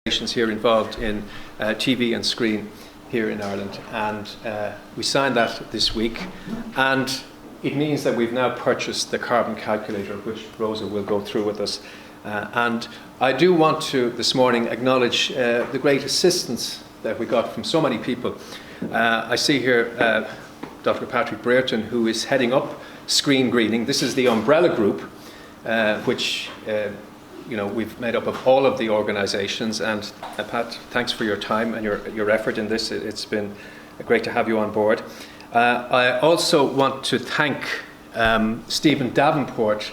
here involved in TV and screen here in Ireland, and we signed that this week, and it means that we've now purchased the carbon calculator, which Rosa will go through with us. And I do want to this morning acknowledge the great assistance that we got from so many people. I see here Dr. Patrick Brereton, who is heading up screen greening. This is the umbrella group, which we've made up of all of the organisations. And Pat, thanks for your time and your effort in this. It's been great to have you on board. I also want to thank Stephen Davenport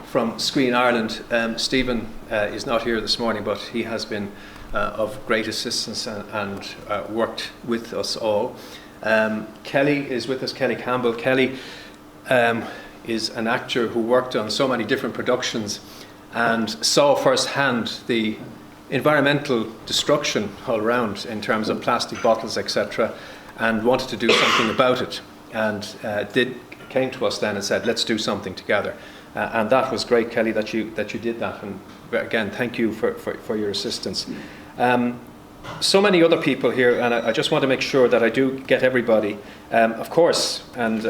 from Screen Ireland. Stephen is not here this morning, but he has been of great assistance and worked with us all. Kelly is with us, Kelly Campbell. Kelly is an actor who worked on so many different productions and saw firsthand the environmental destruction all around in terms of plastic bottles, etc., and wanted to do something about it, and came to us then and said, let's do something together. And that was great, Kelly, that you did that, and again, thank you for your assistance. So many other people here, and I just want to make sure that I do get everybody. Of course, and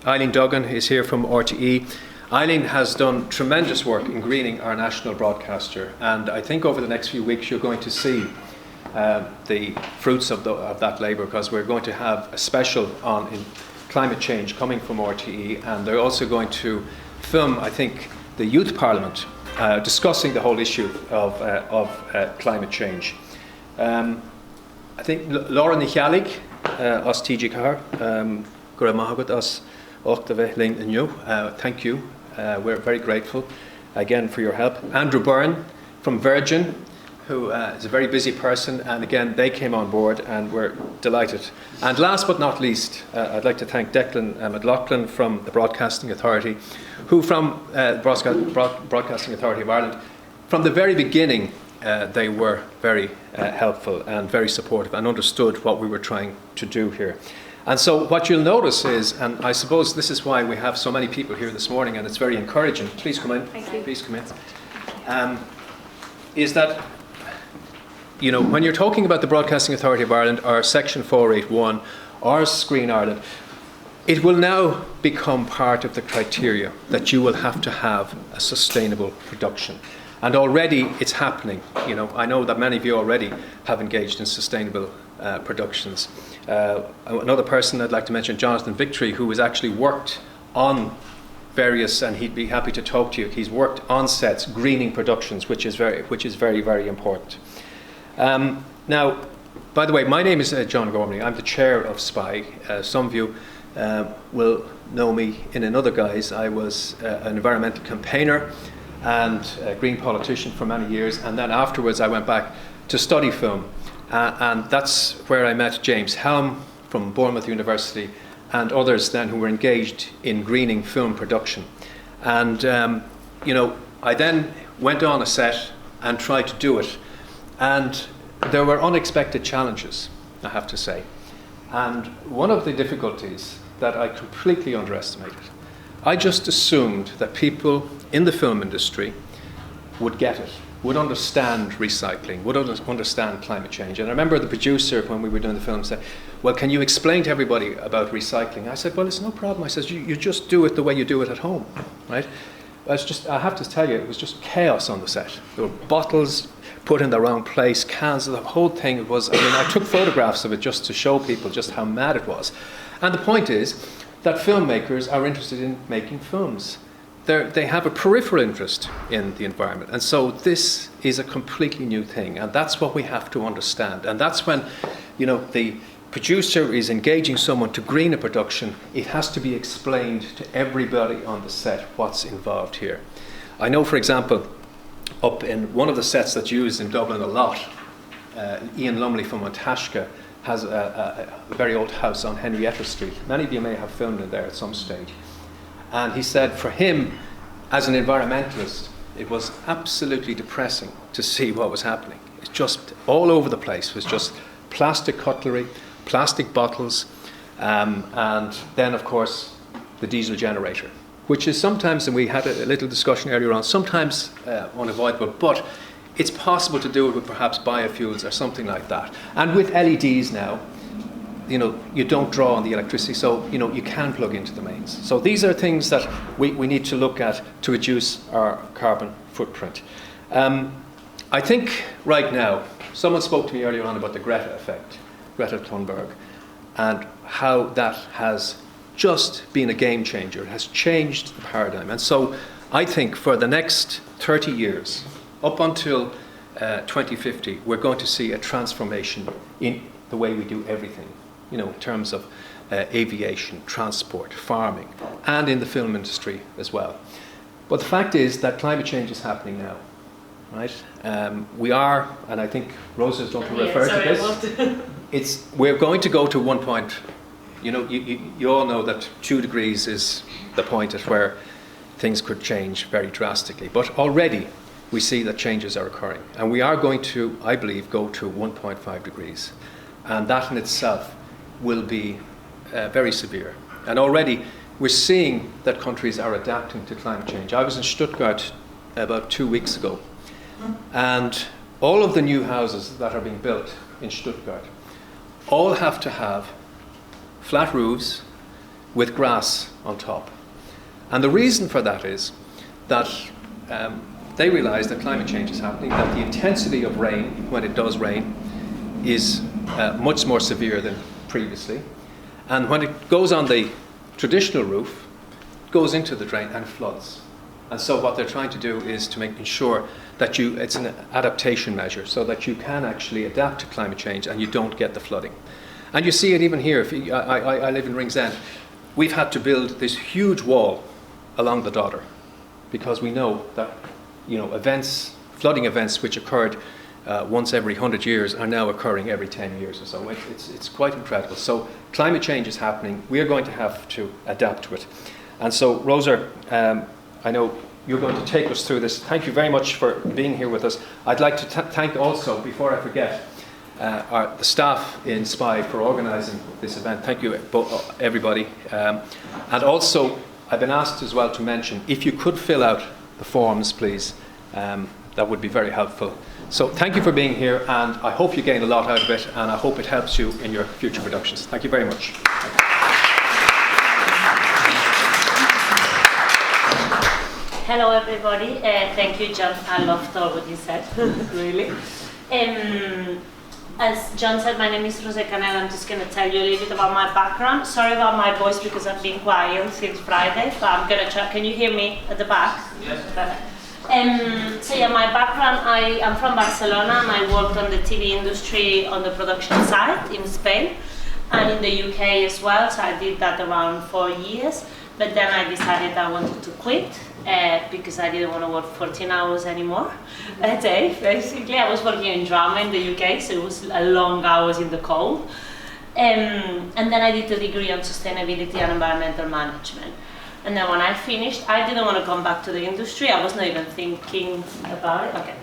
Eileen Duggan is here from RTE. Eileen has done tremendous work in greening our national broadcaster, and I think over the next few weeks you're going to see the fruits of that labour, because we're going to have a special on in climate change coming from RTE, and they're also going to film, I think, the Youth Parliament discussing the whole issue of climate change. I think Laura Nichalig, as TG Car, Guramahagut as thank you. We're very grateful again for your help. Andrew Byrne from Virgin, who is a very busy person, and again they came on board and we're delighted. And last but not least, I'd like to thank Declan McLaughlin from the Broadcasting Authority, who from Broadcasting Authority of Ireland, from the very beginning they were very helpful and very supportive and understood what we were trying to do here. And so what you'll notice is, and I suppose this is why we have so many people here this morning, and it's very encouraging. Please come in. Thank you. Please come in. Is that, when you're talking about the Broadcasting Authority of Ireland, or Section 481, or Screen Ireland, it will now become part of the criteria that you will have to have a sustainable production. And already it's happening. I know that many of you already have engaged in sustainable productions. Another person I'd like to mention, Jonathan Victory, who has actually worked on various, and he'd be happy to talk to you. He's worked on sets, greening productions, which is very, very important. Now, by the way, my name is John Gormley. I'm the chair of SPI. Some of you will know me in another guise. I was an environmental campaigner and a green politician for many years, and then afterwards I went back to study film, and that's where I met James Helm from Bournemouth University and others then who were engaged in greening film production. And I then went on a set and tried to do it, and there were unexpected challenges, I have to say. And one of the difficulties that I completely underestimated, I just assumed that people in the film industry would get it, would understand recycling, would understand climate change. And I remember the producer, when we were doing the film, said, well, can you explain to everybody about recycling? I said, well, it's no problem. I said, you just do it the way you do it at home, right? I have to tell you, it was just chaos on the set. There were bottles put in the wrong place, cans, the whole thing was, I took photographs of it just to show people just how mad it was. And the point is that filmmakers are interested in making films. They have a peripheral interest in the environment, and so this is a completely new thing, and that's what we have to understand. And that's when, the producer is engaging someone to green a production, it has to be explained to everybody on the set what's involved here. I know, for example, up in one of the sets that's used in Dublin a lot, Ian Lumley from Montashka has a very old house on Henrietta Street. Many of you may have filmed in there at some stage. And he said for him, as an environmentalist, it was absolutely depressing to see what was happening. It's just all over the place. It was just plastic cutlery, plastic bottles, and then, of course, the diesel generator, which is sometimes, and we had a little discussion earlier on, sometimes unavoidable, but it's possible to do it with perhaps biofuels or something like that. And with LEDs now, you don't draw on the electricity, so you can plug into the mains. So these are things that we need to look at to reduce our carbon footprint. I think right now, someone spoke to me earlier on about the Greta effect, Greta Thunberg, and how that has just been a game changer. It has changed the paradigm. And so I think for the next 30 years, up until 2050, we're going to see a transformation in the way we do everything, in terms of aviation, transport, farming, and in the film industry as well. But the fact is that climate change is happening now, right? We are, and I think Rosa is going to refer to this, we're going to go to 1 point. You all know that 2 degrees is the point at where things could change very drastically. But already we see that changes are occurring. And we are going to, I believe, go to 1.5 degrees. And that in itself will be very severe. And already we're seeing that countries are adapting to climate change. I was in Stuttgart about 2 weeks ago. And all of the new houses that are being built in Stuttgart all have to have flat roofs with grass on top. And the reason for that is that they realize that climate change is happening, that the intensity of rain, when it does rain, is much more severe than previously. And when it goes on the traditional roof, it goes into the drain and floods. And so what they're trying to do is to ensure that it's an adaptation measure so that you can actually adapt to climate change and you don't get the flooding. And you see it even here. I live in Ringsend. We've had to build this huge wall along the Dodder because we know that flooding events which occurred once every 100 years are now occurring every 10 years or so. It's quite incredible. So climate change is happening. We are going to have to adapt to it. And so, Rosa, I know you're going to take us through this. Thank you very much for being here with us. I'd like to thank also, before I forget, the staff in SPI for organising this event. Thank you, everybody. And also, I've been asked as well to mention, if you could fill out the forms, please, that would be very helpful. So thank you for being here, and I hope you gain a lot out of it, and I hope it helps you in your future productions. Thank you very much. Hello, everybody. Thank you, John. I loved all what you said, really. As John said, my name is Rosa Canela. I'm just going to tell you a little bit about my background. Sorry about my voice because I've been quiet since Friday, but I'm going to try. Can you hear me at the back? Yes. So yeah, my background, I'm from Barcelona, and I worked on the TV industry on the production side in Spain and in the UK as well. So I did that around 4 years, but then I decided I wanted to quit. Because I didn't want to work 14 hours anymore a day, basically. I was working in drama in the UK, so it was long hours in the cold. And then I did a degree on sustainability and environmental management. And then when I finished, I didn't want to come back to the industry. I was not even thinking about it. Okay.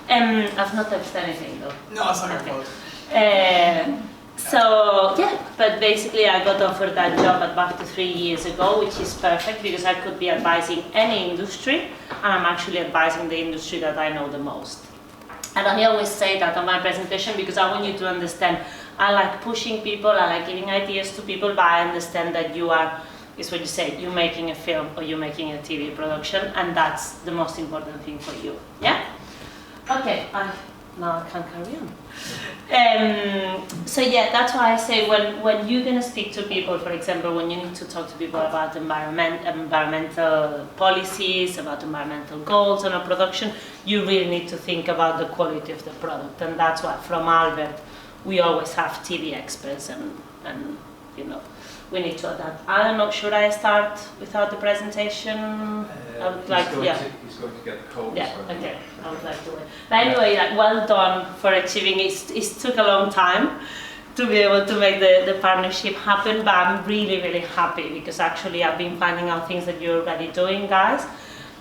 I've not touched anything though. No, it's not your fault. So yeah, but basically I got offered that job at BAFTA 3 years ago, which is perfect because I could be advising any industry, and I'm actually advising the industry that I know the most. And I always say that on my presentation because I want you to understand, I like pushing people, I like giving ideas to people, but I understand that is what you say, you're making a film or you're making a TV production, and that's the most important thing for you, yeah? Okay, now I can carry on. So yeah, that's why I say when you're going to speak to people, for example, when you need to talk to people about environmental policies, about environmental goals on a production, you really need to think about the quality of the product. And that's why from Albert, we always have TV experts and we need to adapt. I'm not sure I start without the presentation. I would like to, yeah. He's going to get the code. Yeah, okay, I would like to wait. But anyway, well done for achieving it. It took a long time to be able to make the partnership happen, but I'm really, really happy because actually I've been finding out things that you're already doing, guys.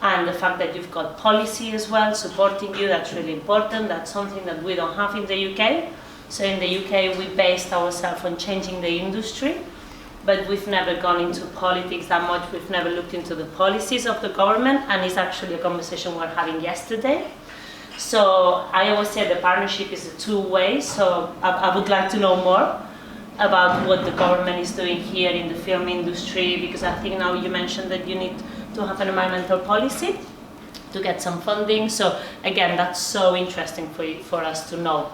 And the fact that you've got policy as well supporting you, that's really important. That's something that we don't have in the UK. So in the UK, we based ourselves on changing the industry. But we've never gone into politics that much. We've never looked into the policies of the government, and it's actually a conversation we're having yesterday. So I always say the partnership is a two-way, so I would like to know more about what the government is doing here in the film industry, because I think now you mentioned that you need to have an environmental policy to get some funding. So again, that's so interesting for us to know,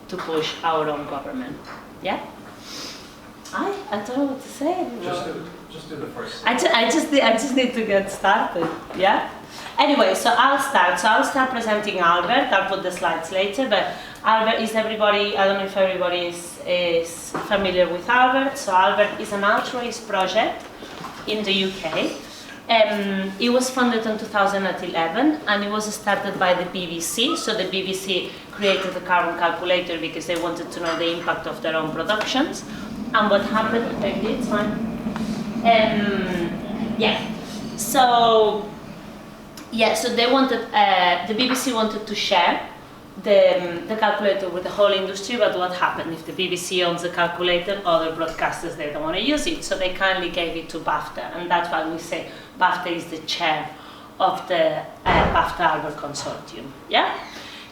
to push our own government. Yeah? I don't know what to say. Just do the first. I just need to get started. Yeah. Anyway, so I'll start presenting Albert. I'll put the slides later, but Albert is everybody. I don't know if everybody is familiar with Albert. So Albert is an altruist project in the UK. It was funded in 2011, and it was started by the BBC. So the BBC created the carbon calculator because they wanted to know the impact of their own productions. And what happened? It's fine. So they wanted, the BBC wanted to share the calculator with the whole industry, but what happened? If the BBC owns the calculator, other broadcasters, they don't want to use it, so they kindly gave it to BAFTA, and that's why we say BAFTA is the chair of the BAFTA Albert Consortium. Yeah?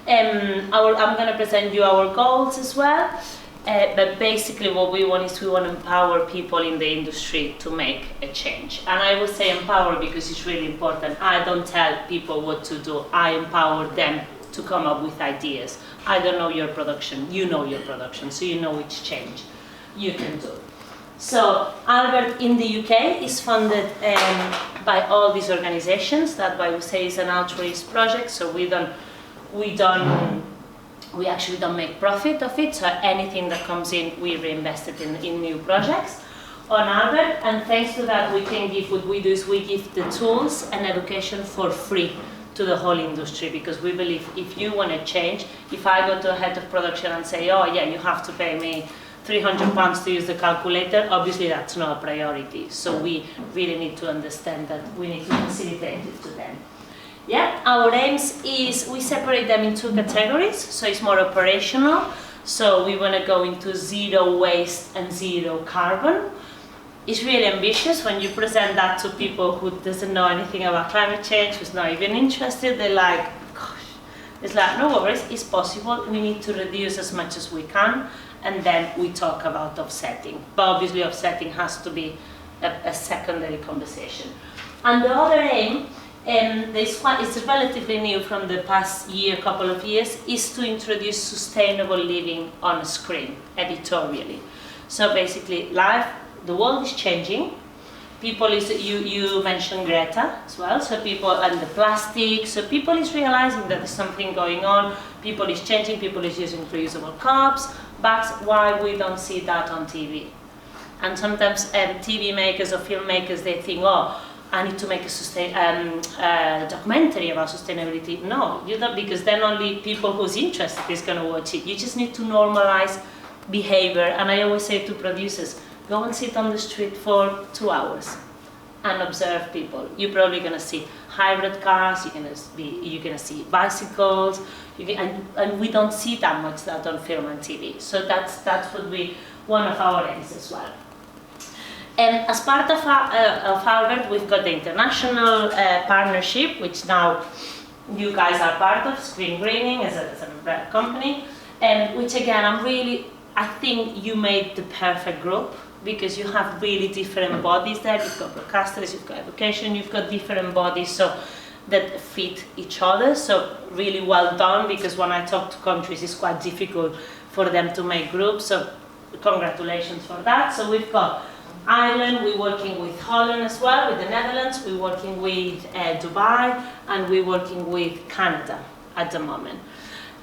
I'm going to present you our goals as well. But basically what we want is we want to empower people in the industry to make a change. And I will say empower because it's really important. I don't tell people what to do. I empower them to come up with ideas. I don't know your production. You know your production, so you know which change you can do. So Albert in the UK is funded by all these organizations. That's why we say it's an altruist project. So we actually don't make profit of it, so anything that comes in, we reinvest it in new projects on Albert, and thanks to that we can give, what we do is we give the tools and education for free to the whole industry, because we believe if you want to change, if I go to a head of production and say, oh yeah, you have to pay me £300 to use the calculator, obviously that's not a priority, so we really need to understand that we need to facilitate it to them. Yeah, our aims is we separate them in two categories, so it's more operational. So we want to go into zero waste and zero carbon. It's really ambitious when you present that to people who doesn't know anything about climate change, who's not even interested. They're like, gosh, it's like, no worries, it's possible. We need to reduce as much as we can, and then we talk about offsetting. But obviously offsetting has to be a secondary conversation. And the other aim, it's relatively new from the past year, couple of years, is to introduce sustainable living on screen, editorially. So basically, the world is changing. You mentioned Greta as well, so people, and the plastic, so people is realizing that there's something going on, people is changing, people is using reusable cups, bags, why we don't see that on TV? And sometimes TV makers or filmmakers, they think, oh, I need to make a documentary about sustainability. No, you don't, because then only people who's interested is going to watch it. You just need to normalize behavior. And I always say to producers, go and sit on the street for 2 hours and observe people. You're probably going to see hybrid cars, you're going to see bicycles, and we don't see that much that on film and TV. So that's what one of our aims as well. And as part of Albert, we've got the international partnership, which now you guys are part of, Screen Greening as a company, and which again, I think you made the perfect group, because you have really different bodies there. You've got broadcasters, you've got education, you've got different bodies so that fit each other. So really well done, because when I talk to countries, it's quite difficult for them to make groups. So congratulations for that. So we've got Ireland, we're working with Holland as well, with the Netherlands, we're working with Dubai, and we're working with Canada at the moment.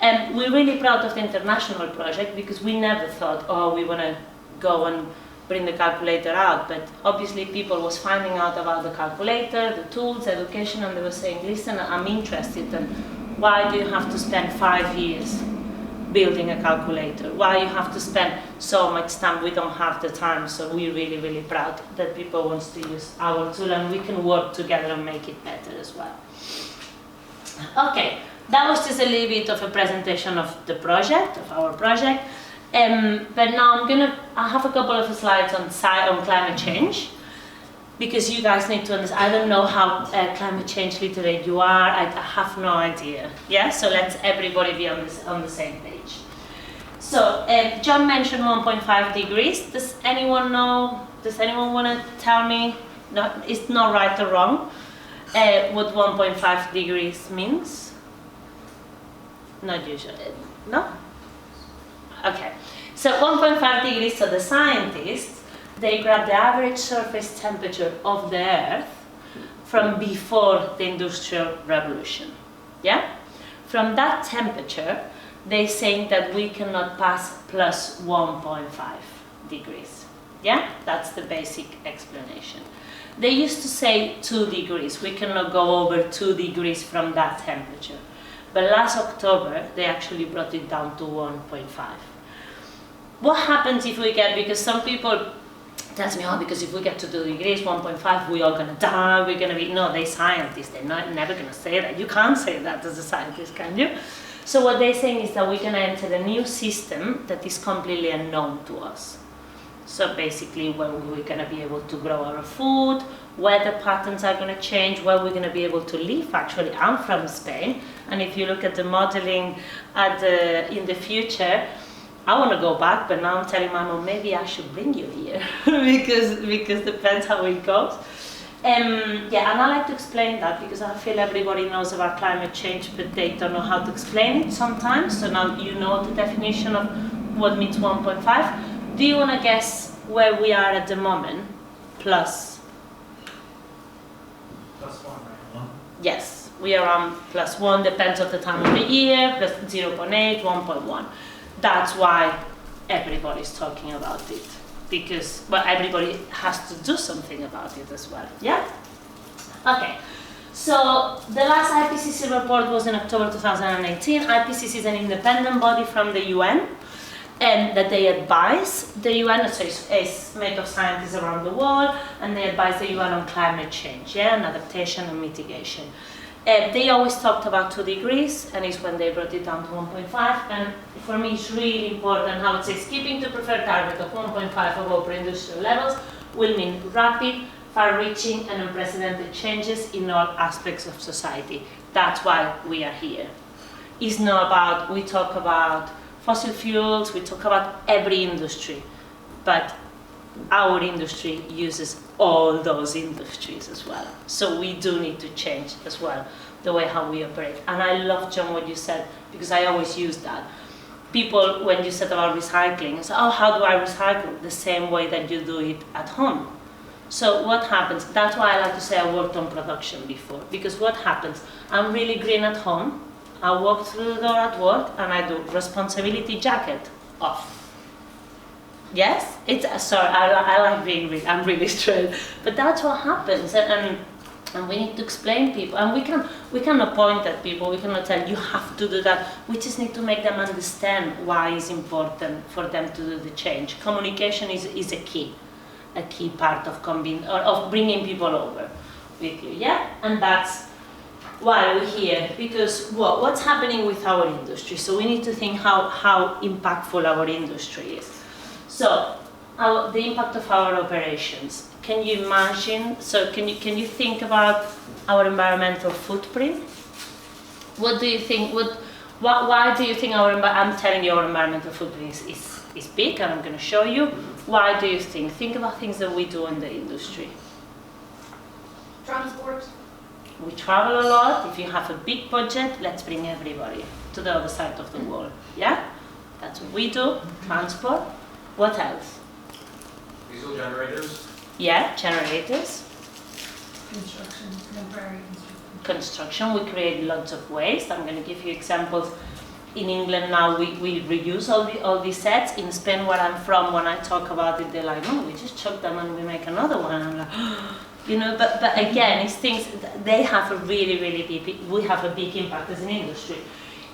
And we're really proud of the international project, because we never thought, oh, we want to go and bring the calculator out, but obviously people was finding out about the calculator, the tools, education, and they were saying, listen, I'm interested, and why do you have to spend 5 years building a calculator? Why you have to spend so much time? We don't have the time, so we're really, really proud that people want to use our tool, and we can work together and make it better as well. Okay, that was just a little bit of a presentation of the project, of our project. But now I have a couple of slides on climate change. because you guys need to understand. I don't know how climate change literate you are. I have no idea. Yeah, so let's everybody be on the same page. So John mentioned 1.5 degrees. Does anyone know? Does anyone want to tell me? No, it's not right or wrong. What 1.5 degrees means? Not usually. No? Okay. So 1.5 degrees, so the scientists, they grab the average surface temperature of the Earth from before the Industrial Revolution. Yeah? From that temperature, they saying that we cannot pass plus 1.5 degrees. Yeah? That's the basic explanation. They used to say 2 degrees. We cannot go over 2 degrees from that temperature. But last October, they actually brought it down to 1.5. What happens if we get, because some people tell me, oh, because if we get to 2 degrees, 1.5, we're all going to die, we're going to be, no, they're scientists, they're never going to say that. You can't say that as a scientist, can you? So what they're saying is that we're going to enter a new system that is completely unknown to us. So basically, when we're going to be able to grow our food, weather patterns are going to change, where we're going to be able to live. Actually, I'm from Spain, and if you look at the modeling in the future, I want to go back, but now I'm telling my mom, maybe I should bring you here, because depends how it goes. Yeah, and I like to explain that because I feel everybody knows about climate change, but they don't know how to explain it sometimes. So now you know the definition of what means 1.5. Do you want to guess where we are at the moment? Plus 1, right? 1. Yes, we are on plus 1, depends on the time of the year, plus 0.8, 1.1. That's why everybody's talking about it. Because, well, everybody has to do something about it as well. Yeah? Okay. So the last IPCC report was in October 2018. IPCC is an independent body from the UN, and that they advise the UN, so it's made of scientists around the world, and they advise the UN on climate change, yeah, and adaptation and mitigation. They always talked about 2 degrees, and it's when they brought it down to 1.5. And for me, it's really important how it says keeping the preferred target of 1.5 above pre-industrial levels will mean rapid, far-reaching, and unprecedented changes in all aspects of society. That's why we are here. It's not about, we talk about fossil fuels, we talk about every industry, but our industry uses all those industries as well. So we do need to change as well the way how we operate. And I love, John, what you said, because I always use that. People, when you said about recycling, say, oh, how do I recycle? The same way that you do it at home. So what happens? That's why I like to say I worked on production before, because what happens? I'm really green at home. I walk through the door at work and I do responsibility jacket off. Yes, it's sorry. I like being real. I'm really straight, but that's what happens, and we need to explain people, and we cannot point at people. We cannot tell you have to do that. We just need to make them understand why it's important for them to do the change. Communication is a key part of bringing people over with you. Yeah, and that's why we're here, because what's happening with our industry. So we need to think how impactful our industry is. So, the impact of our operations. Can you imagine? So, can you think about our environmental footprint? What do you think? Why do you think I'm telling you our environmental footprint is big, and I'm going to show you. Why do you think? Think about things that we do in the industry. Transport. We travel a lot. If you have a big budget, let's bring everybody to the other side of the world. Yeah, that's what we do. Transport. What else? Diesel generators. Yeah, generators. Construction, temporary construction. Construction, we create lots of waste. I'm going to give you examples. In England now, we reuse all these sets. In Spain, where I'm from, when I talk about it, they're like, no, we just chuck them and we make another one. I'm like, you know, but again, it's things, they have a really big, we have a big impact as an industry.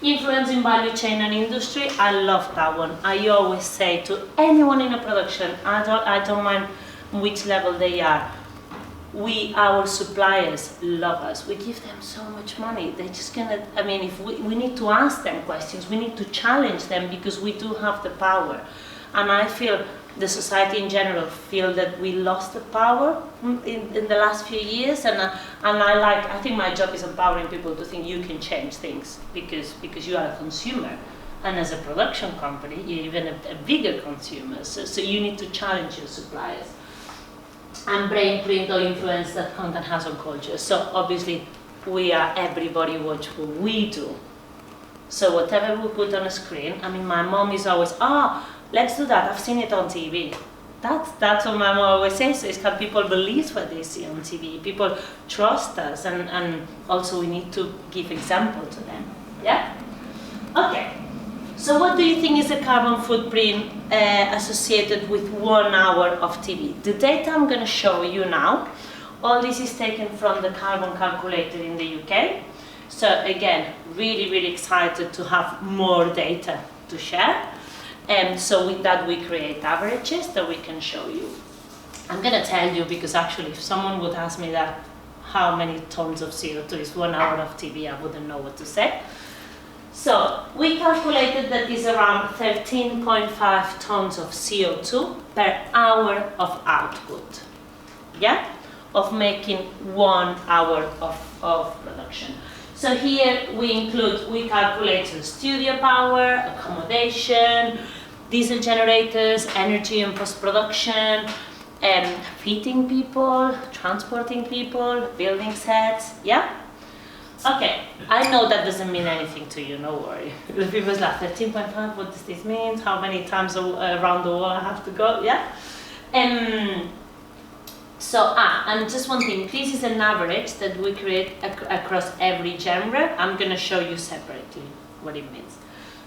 Influence in value chain and industry, I love that one. I always say to anyone in a production, I don't mind which level they are, our suppliers love us. We give them so much money. They're just gonna, I mean, if we need to ask them questions, we need to challenge them because we do have the power. And I feel the society in general feel that we lost the power in the last few years, and I think my job is empowering people to think you can change things because you are a consumer, and as a production company you're even a bigger consumer, so you need to challenge your suppliers and print or influence that content has on culture. So obviously everybody watch what we do. So whatever we put on a screen, I mean, my mom is always, let's do that, I've seen it on TV. That's what my mom always says, is can people believe what they see on TV? People trust us, and also we need to give example to them, yeah? Okay, so what do you think is the carbon footprint associated with 1 hour of TV? The data I'm gonna show you now, all this is taken from the Carbon Calculator in the UK. So again, really excited to have more data to share. And so with that we create averages that we can show you. I'm gonna tell you because actually if someone would ask me that how many tons of CO2 is 1 hour of TV, I wouldn't know what to say. So we calculated that is around 13.5 tons of CO2 per hour of output, yeah? Of making 1 hour of production. So here we calculate the studio power, accommodation, diesel generators, energy and post-production, feeding people, transporting people, building sets, yeah? Okay, I know that doesn't mean anything to you, no worry. The people's like, 13.5, what does this mean? How many times around the world I have to go, yeah? So, and just one thing, this is an average that we create across every genre. I'm going to show you separately what it means.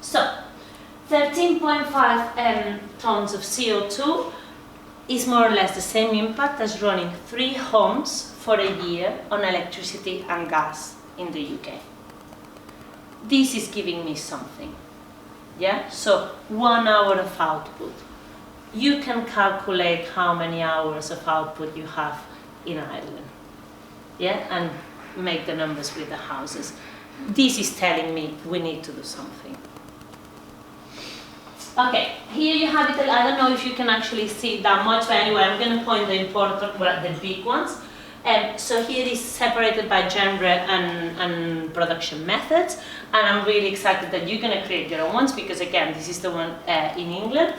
So, 13.5 tons of CO2 is more or less the same impact as running 3 homes for a year on electricity and gas in the UK. This is giving me something, yeah? So, 1 hour of output. You can calculate how many hours of output you have in Ireland, yeah, and make the numbers with the houses. This is telling me we need to do something. Okay, here you have it. I don't know if you can actually see that much, but anyway, I'm going to point the important, well, the big ones. So here is separated by genre and production methods, and I'm really excited that you're going to create your own ones because again, this is the one in England.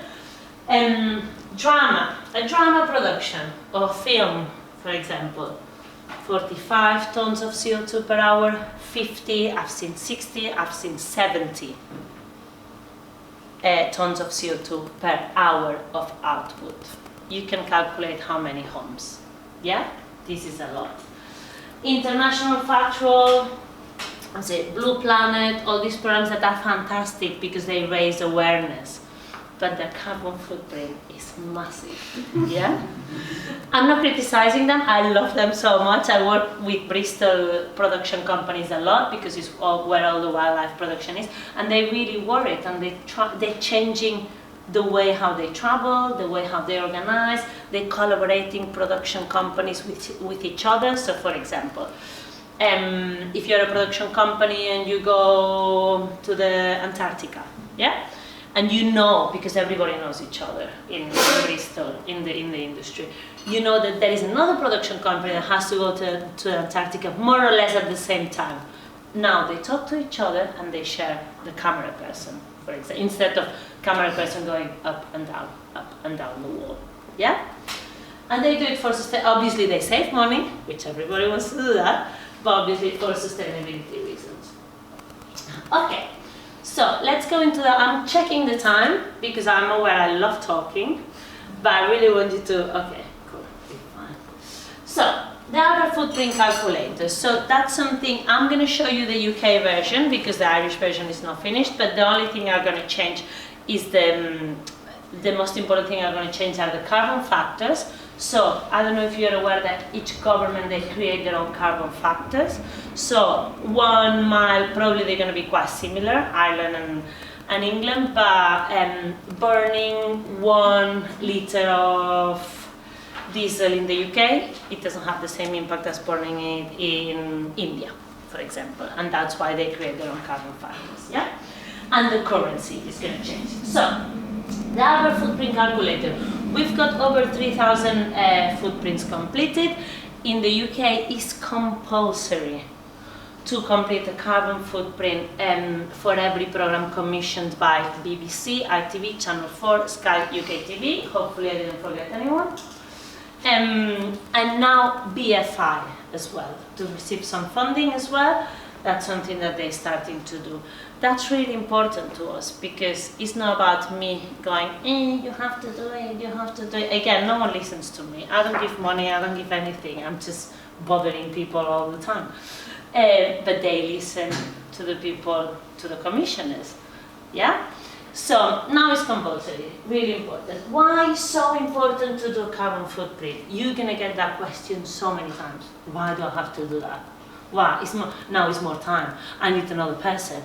A drama production or film, for example, 45 tons of CO2 per hour, 50, I've seen 60, I've seen 70 tons of CO2 per hour of output. You can calculate how many homes, yeah? This is a lot. International Factual, Blue Planet, all these programs that are fantastic because they raise awareness. But their carbon footprint is massive, yeah? I'm not criticizing them, I love them so much. I work with Bristol production companies a lot because it's where all the wildlife production is, and they really worried and they're changing the way how they travel, the way how they organize, they're collaborating production companies with each other. So for example, if you're a production company and you go to the Antarctica, yeah? And you know, because everybody knows each other in Bristol, in the industry, you know that there is another production company that has to go to Antarctica more or less at the same time. Now they talk to each other and they share the camera person, for example, instead of camera person going up and down the wall, yeah? And they do it for obviously they save money, which everybody wants to do that, but obviously for sustainability reasons. Okay. So let's go into I'm checking the time because I'm aware I love talking, but I really want you to, okay, cool, fine. So, the other footprint calculator. So that's something, I'm going to show you the UK version because the Irish version is not finished, but the only thing I'm going to change is the most important thing I'm going to change are the carbon factors. So, I don't know if you're aware that each government, they create their own carbon factors. So, 1 mile, probably they're going to be quite similar, Ireland and England, but burning 1 litre of diesel in the UK, it doesn't have the same impact as burning it in India, for example, and that's why they create their own carbon factors, yeah? And the currency is going to change. So, the other footprint calculator, We've got over 3,000 footprints completed. In the UK, it's compulsory to complete a carbon footprint for every programme commissioned by BBC, ITV, Channel 4, Sky UK TV. Hopefully I didn't forget anyone. And now BFI as well, to receive some funding as well. That's something that they're starting to do. That's really important to us because it's not about me going, you have to do it, you have to do it. Again, no one listens to me. I don't give money, I don't give anything. I'm just bothering people all the time. But they listen to the people, to the commissioners. Yeah? So now it's compulsory, really important. Why is so important to do a carbon footprint? You're going to get that question so many times. Why do I have to do that? Why? Now it's more time. I need another person.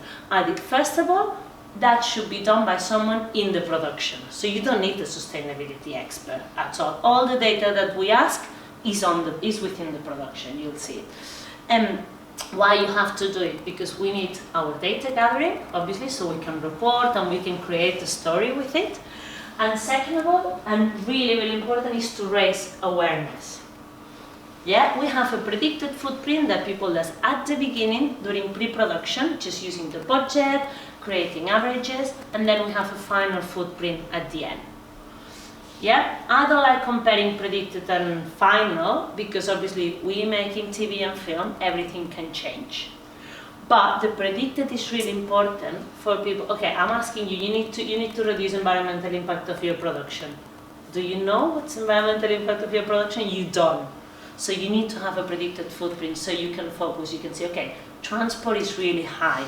First of all, that should be done by someone in the production. So you don't need a sustainability expert at all. All the data that we ask is within the production. You'll see it. Why you have to do it? Because we need our data gathering, obviously, so we can report and we can create a story with it. And second of all, and really, really important, is to raise awareness. Yeah, we have a predicted footprint that people does at the beginning during pre-production, just using the budget, creating averages, and then we have a final footprint at the end. Yeah, I don't like comparing predicted and final because obviously we making TV and film, everything can change. But the predicted is really important for people. Okay, I'm asking you, you need to reduce environmental impact of your production. Do you know what's environmental impact of your production? You don't. So you need to have a predicted footprint so you can focus. You can say, okay, transport is really high.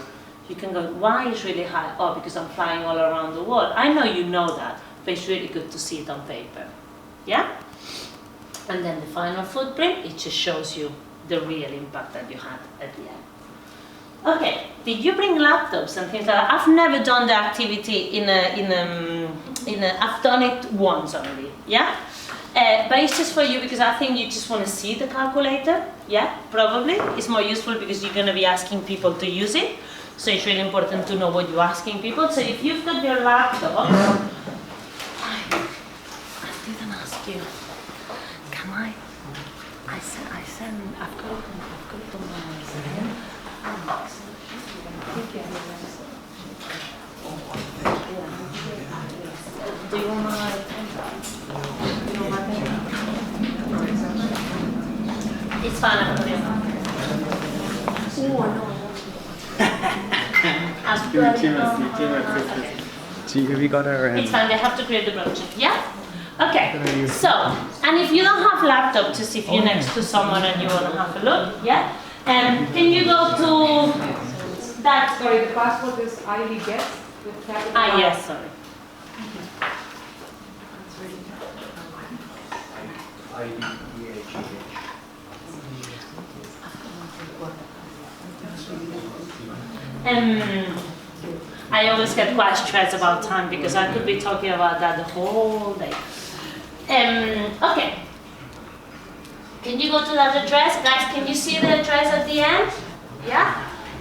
You can go, why is really high? Oh, because I'm flying all around the world. I know you know that, but it's really good to see it on paper. Yeah? And then the final footprint, it just shows you the real impact that you had at the end. Okay, did you bring laptops and things like that? I've never done the activity I've done it once already, yeah? But it's just for you because I think you just want to see the calculator, yeah, probably. It's more useful because you're going to be asking people to use it. So it's really important to know what you're asking people. So if you've got your laptop, I didn't ask you. Can I send, I've got it on my screen. Do you want my It's fine, I'm going Have you got our... It's fine, they have to create the brochure. Yeah? Okay, so, and if you don't have laptop, just if you're next to someone and you want to have a look, yeah? Can you go to that? Sorry, the password is ID guest with capital. Yes, sorry. I always get quite stressed about time because I could be talking about that the whole day. Okay. Can you go to that address? Guys, can you see the address at the end? Yeah?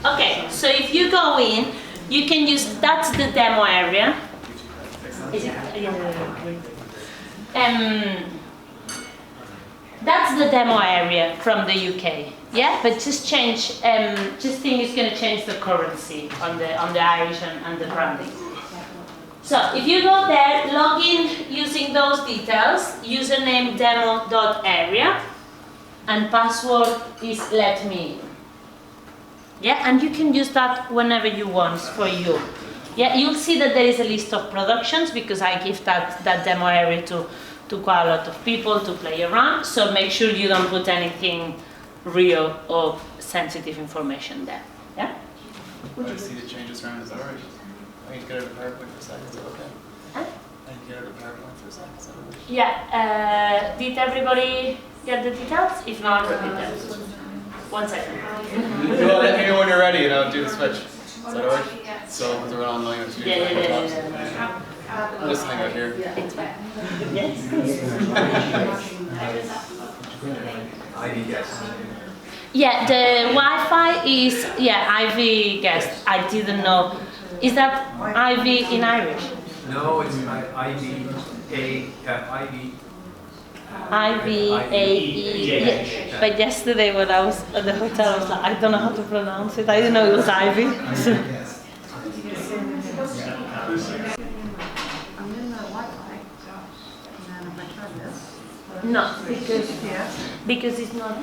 Okay, so if you go in, you can use, that's the demo area. Is it? That's the demo area from the UK. Yeah, but just change, just think it's going to change the currency on the Irish and the branding. So if you go there, log in using those details, username demo.area, and password is let me in. Yeah, and you can use that whenever you want for you. Yeah, you'll see that there is a list of productions because I give that demo area to quite a lot of people to play around. So make sure you don't put anything real or sensitive information there. Yeah? I see the changes around, is that alright? I need to get out of PowerPoint for a second, is that okay? Huh? I need to get out of PowerPoint for a second, is that okay? Yeah, did everybody get the details? If not, repeat them. 1 second. Let me know when you're ready and I'll do the switch. Is that alright? So, because we're online, it's Yeah. Just hang out here. It's fine. Yes. ID guest. Yeah, the Wi-Fi is, IV guest. I didn't know. Is that IV in Irish? No, it's ID IVAE. Yeah. But yesterday when I was at the hotel, I was like, I don't know how to pronounce it. I didn't know it was Ivy. So. I'm in the Wi-Fi, and then if I try this. No, because Yes. it's not.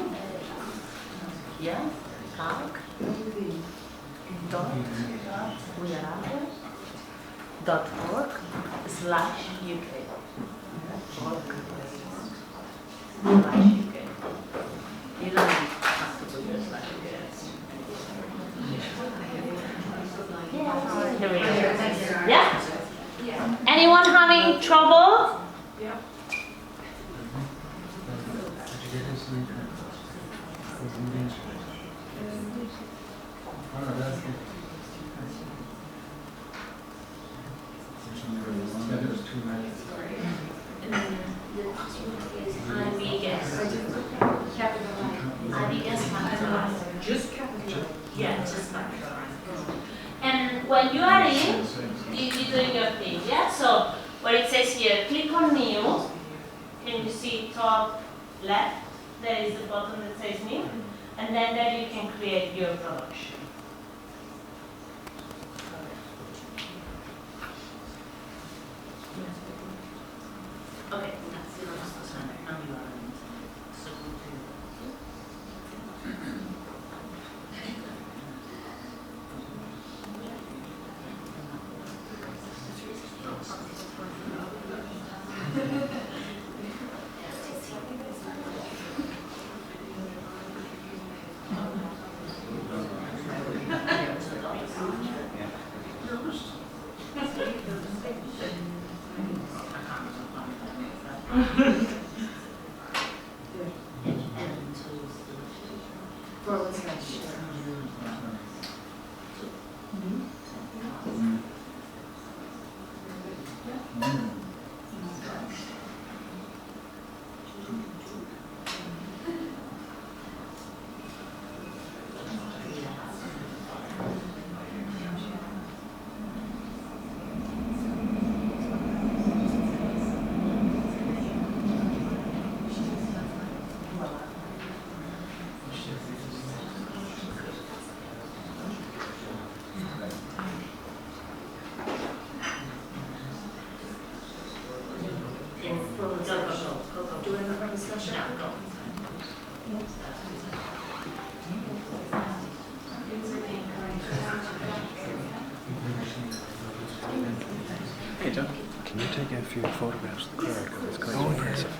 Yeah. Calc.org/UK. /UK. You don't have to put your /UK. Here we go. Yeah? Anyone having trouble? And when you are in, you're doing your thing, yeah? So, where it says here, click on New. Can you see top left? There is the button that says New. And then there you can create your production. Okay. Hey, John, can you take a few photographs of the car? Because it's quite impressive.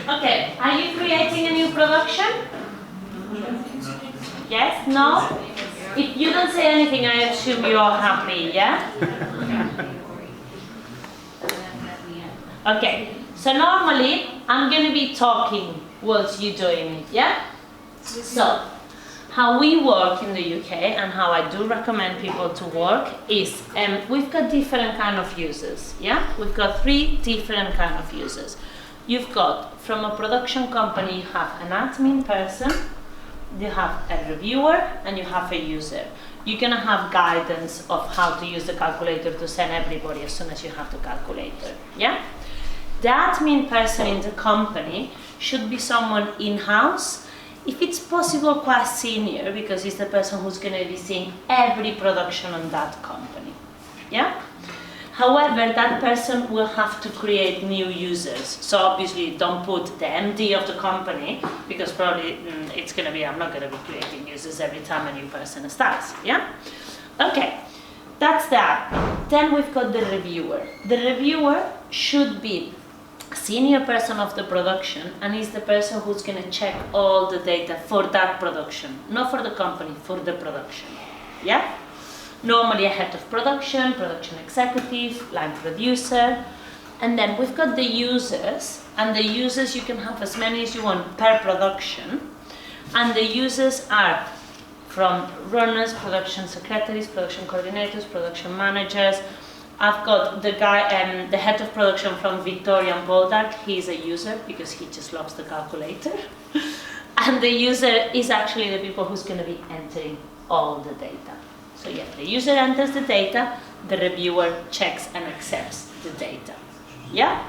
Okay, are you creating a new production? Yes? No? If you don't say anything, I assume you are happy, yeah? Okay, so normally I'm going to be talking whilst you're doing it, yeah? So, how we work in the UK and how I do recommend people to work is we've got different kind of users, yeah? We've got 3 different kind of users. You've got, from a production company, you have an admin person, you have a reviewer, and you have a user. You're gonna have guidance of how to use the calculator to send everybody as soon as you have the calculator, yeah? The admin person in the company should be someone in-house, if it's possible quite senior, because he's the person who's going to be seeing every production on that company, yeah? However, that person will have to create new users. So obviously don't put the MD of the company, because probably it's going to be, I'm not going to be creating users every time a new person starts, yeah? Okay, that's that. Then we've got the reviewer. The reviewer should be senior person of the production, and is the person who's going to check all the data for that production, not for the company, for the production, yeah? Normally a head of production, production executive, line producer, and then we've got the users, and the users you can have as many as you want per production, and the users are from runners, production secretaries, production coordinators, production managers. I've got the guy, the head of production from Victoria and Boldark. He's a user because he just loves the calculator. And the user is actually the people who's going to be entering all the data. So yeah, the user enters the data, the reviewer checks and accepts the data. Yeah?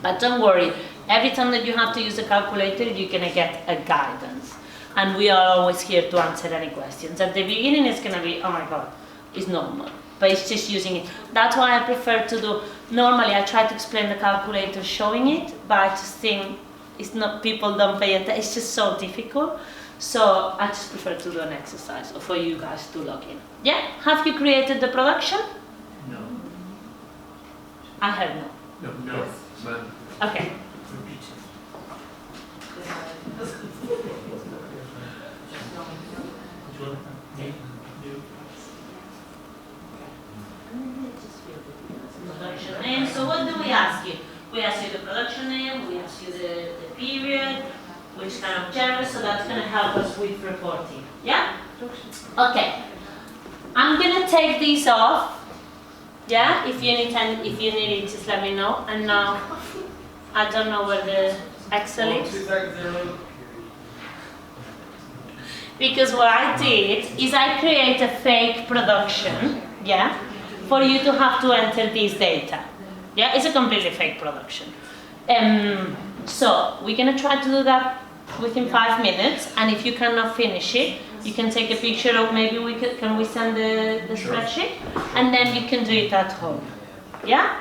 But don't worry, every time that you have to use a calculator, you're gonna get a guidance. And we are always here to answer any questions. At the beginning, it's gonna be, oh my God, it's normal. But it's just using it. That's why I prefer to do, normally I try to explain the calculator showing it, but I just think it's not, people don't pay attention, it's just so difficult. So I just prefer to do an exercise or for you guys to log in. Yeah? Have you created the production? No. I heard no. No. Man. Okay. Production name. So what do we ask you? We ask you the production name, we ask you the period, which kind of genre, so that's going to help us with reporting. Yeah? Okay. I'm going to take these off. Yeah? If you need it, just let me know. And now, I don't know where the Excel is. Because what I did is I create a fake production, yeah, for you to have to enter this data. Yeah, it's a completely fake production. So we're gonna try to do that within 5 minutes, and if you cannot finish it, you can take a picture of, maybe we can we send the spreadsheet, and then you can do it at home. Yeah?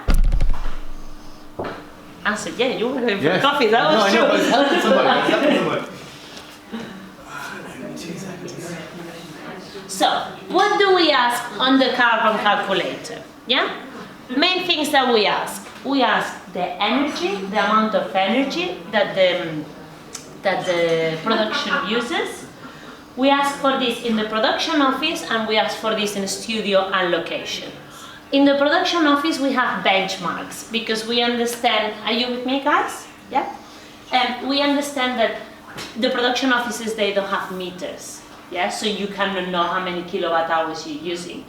I said, yeah, you were going for coffee, that was true. I know, but it's helping somebody. It's helping somebody. So, what do we ask on the carbon calculator? Yeah? Main things that we ask. We ask the energy, the amount of energy that the production uses. We ask for this in the production office, and we ask for this in studio and location. In the production office, we have benchmarks because we understand. Are you with me, guys? Yeah? We understand that the production offices, they don't have meters. Yeah, so you cannot know how many kilowatt hours you're using.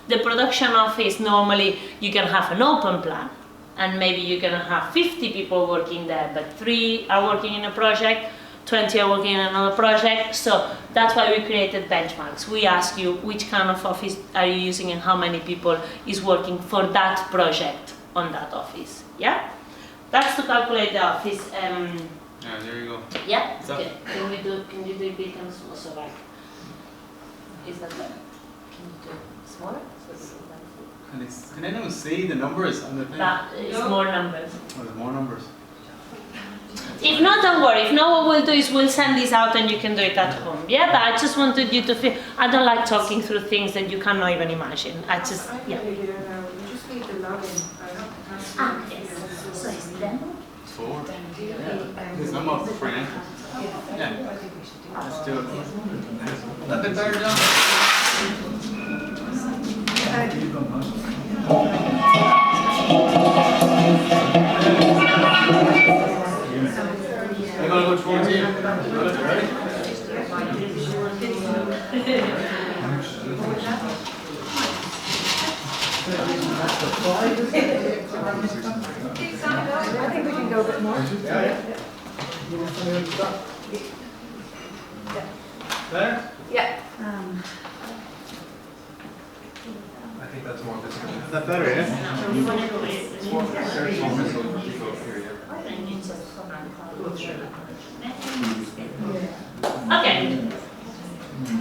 The production office, normally you can have an open plan, and maybe you're gonna have 50 people working there, but 3 are working in a project, 20 are working in another project. So that's why we created benchmarks. We ask you which kind of office are you using and how many people is working for that project on that office. Yeah, that's to calculate the office. Yeah, there you go. Yeah. So- Okay. Can you do it big and small? So like. Is that better? Can you do it smaller? Can anyone see the numbers on the thing? That is more numbers. Oh, there's more numbers. If not, don't worry. If not, what we'll do is we'll send this out and you can do it at home. Yeah, but I just wanted you to feel, I don't like talking through things that you cannot even imagine. I just, yeah. You just need to log in. Ah, yes. So it's demo? 4. There's no more for an entrance. Yeah. Let's do it. A bit better, John. I'm gonna go towards you. Ready? I think we can go a bit more. There? Yeah. I think that's more visible. Is that better, yeah? No, we want to go with More visible here. Okay.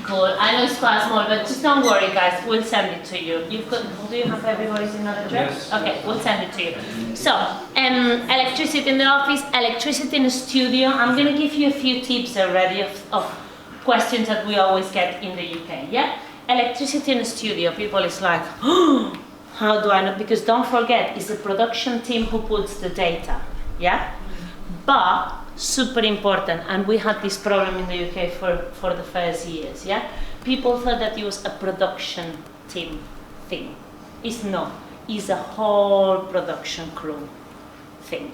Cool. I know it's quite small, but just don't worry, guys. We'll send it to you. You've got. Do you have everybody's email address? Yes. Okay, we'll send it to you. So, electricity in the office, electricity in the studio. I'm gonna give you a few tips already of questions that we always get in the UK. Yeah. Electricity in the studio. People is like, oh, how do I know? Because don't forget, it's the production team who puts the data. Yeah. But super important, and we had this problem in the UK for the first years. Yeah, people thought that it was a production team thing. It's not. It's a whole production crew thing.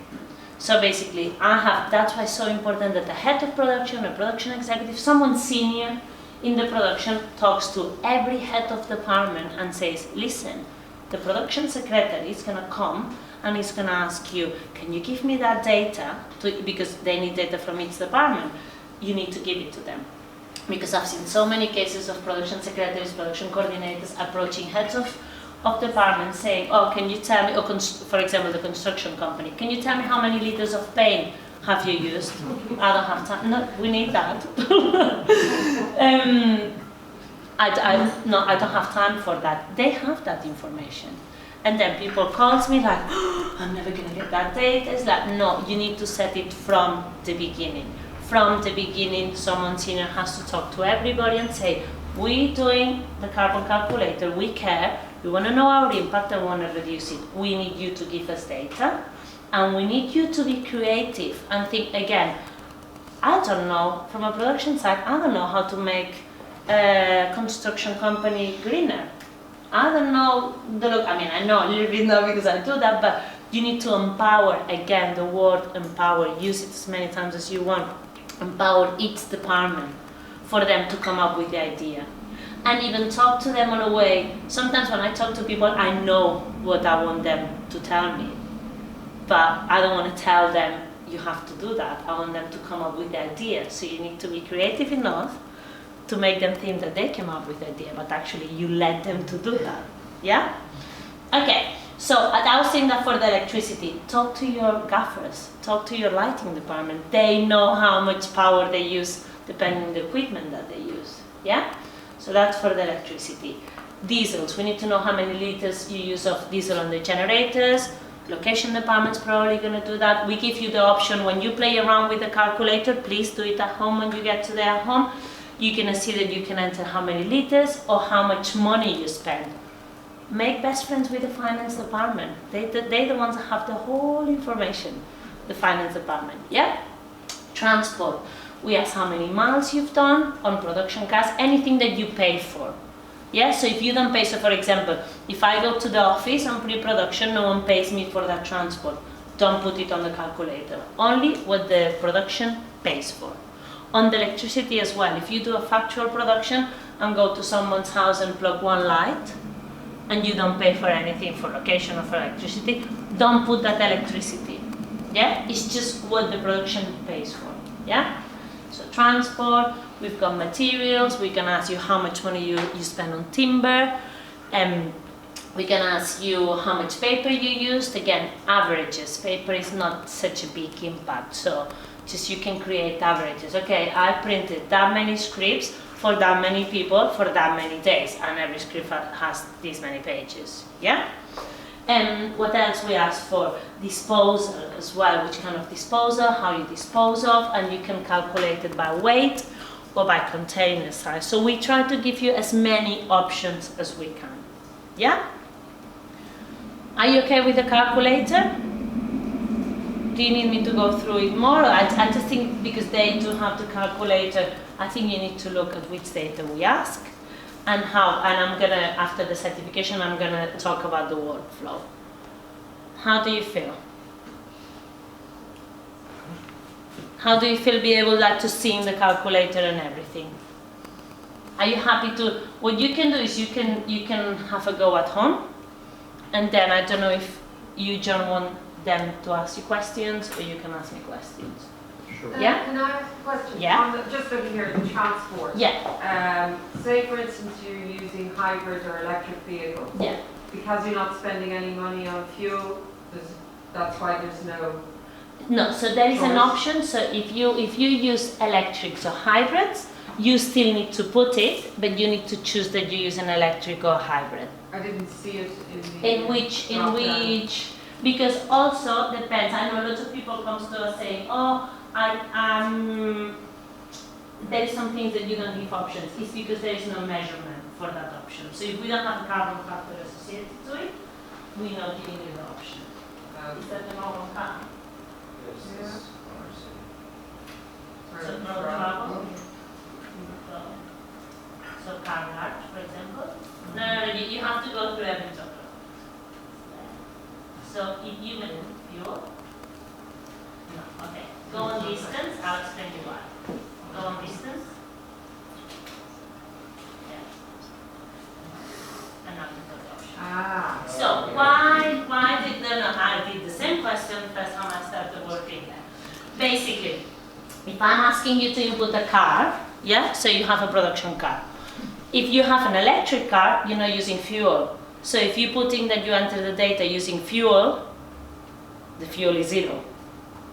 So basically, that's why it's so important that the head of production, a production executive, someone senior in the production talks to every head of department and says, listen, the production secretary is gonna come and he's going to ask you, can you give me that data? Because they need data from each department. You need to give it to them. because I've seen so many cases of production secretaries, production coordinators approaching heads of departments saying, oh, can you tell me, or for example, the construction company, can you tell me how many liters of paint have you used? I don't have time. No, we need that. No, I don't have time for that. They have that information. And then people calls me like, oh, I'm never gonna get that data. It's like, no, you need to set it from the beginning. From the beginning, someone senior has to talk to everybody and say, we're doing the carbon calculator, we care, we wanna know our impact and wanna reduce it. We need you to give us data, and we need you to be creative and think again, I don't know, from a production side, I don't know how to make a construction company greener. I don't know the look, I mean, I know a little bit now because I do that, but you need to empower, again, the word empower, use it as many times as you want. Empower each department for them to come up with the idea. And even talk to them in a way, sometimes when I talk to people, I know what I want them to tell me. But I don't want to tell them, you have to do that. I want them to come up with the idea. So you need to be creative enough to make them think that they came up with the idea, but actually you led them to do that. Yeah? Okay, so I was saying that for the electricity, talk to your gaffers, talk to your lighting department. They know how much power they use depending on the equipment that they use. Yeah? So that's for the electricity. Diesels, we need to know how many liters you use of diesel on the generators. Location department's probably going to do that. We give you the option when you play around with the calculator, please do it at home when you get to their home. You're going to see that you can enter how many liters or how much money you spend. Make best friends with the finance department. They're the ones that have the whole information, the finance department. Yeah? Transport. We ask how many miles you've done on production cars, anything that you pay for. Yeah, so if you don't pay, so for example, if I go to the office on pre-production, no one pays me for that transport. Don't put it on the calculator. Only what the production pays for. On the electricity as well, if you do a factual production and go to someone's house and plug one light, and you don't pay for anything for location or for electricity, don't put that electricity. Yeah, it's just what the production pays for. Yeah. So transport, we've got materials, we can ask you how much money you spend on timber, we can ask you how much paper you used. Again, averages. Paper is not such a big impact, so just you can create averages. Okay, I printed that many scripts for that many people for that many days, and every script has these many pages. Yeah? And what else we ask for? Disposal as well, which kind of disposal, how you dispose of, and you can calculate it by weight or by container size. So we try to give you as many options as we can. Yeah? Are you okay with the calculator? Do you need me to go through it more? I just think because they do have the calculator, I think you need to look at which data we ask. And how, and I'm gonna, after the certification, I'm gonna talk about the workflow. How do you feel? How do you feel be able to see in the calculator and everything? Are you happy to, what you can do is you can have a go at home, and then I don't know if you, John, want them to ask you questions, or you can ask me questions. Sure. Yeah? Can I ask a question? Yeah. Just looking here at the transport. Yeah. Say for instance you're using hybrid or electric vehicles. Yeah. Because you're not spending any money on fuel, that's why there's no... No, so there is an choice. option. So if you use electrics or hybrids, you still need to put it, but you need to choose that you use an electric or hybrid. I didn't see it in the... In which, because also depends. I know lots of people come to us saying, oh, there is some things that you don't give options. It's because there is no measurement for that option. So if we don't have a carbon factor associated to it, we're not giving you the option. Is that the normal car? Yes. So no carbon? So car large, for example? No, you have to go through every chapter. So if you mean fuel? No, okay. Go on distance, I'll explain you why. Go on distance. Yeah. And now the third option. Ah. So why did I did the same question first time I started working there. Basically, if I'm asking you to input a car, Yeah, so you have a production car. If you have an electric car, you're not using fuel. So if you put in that you enter the data using fuel, the fuel is 0.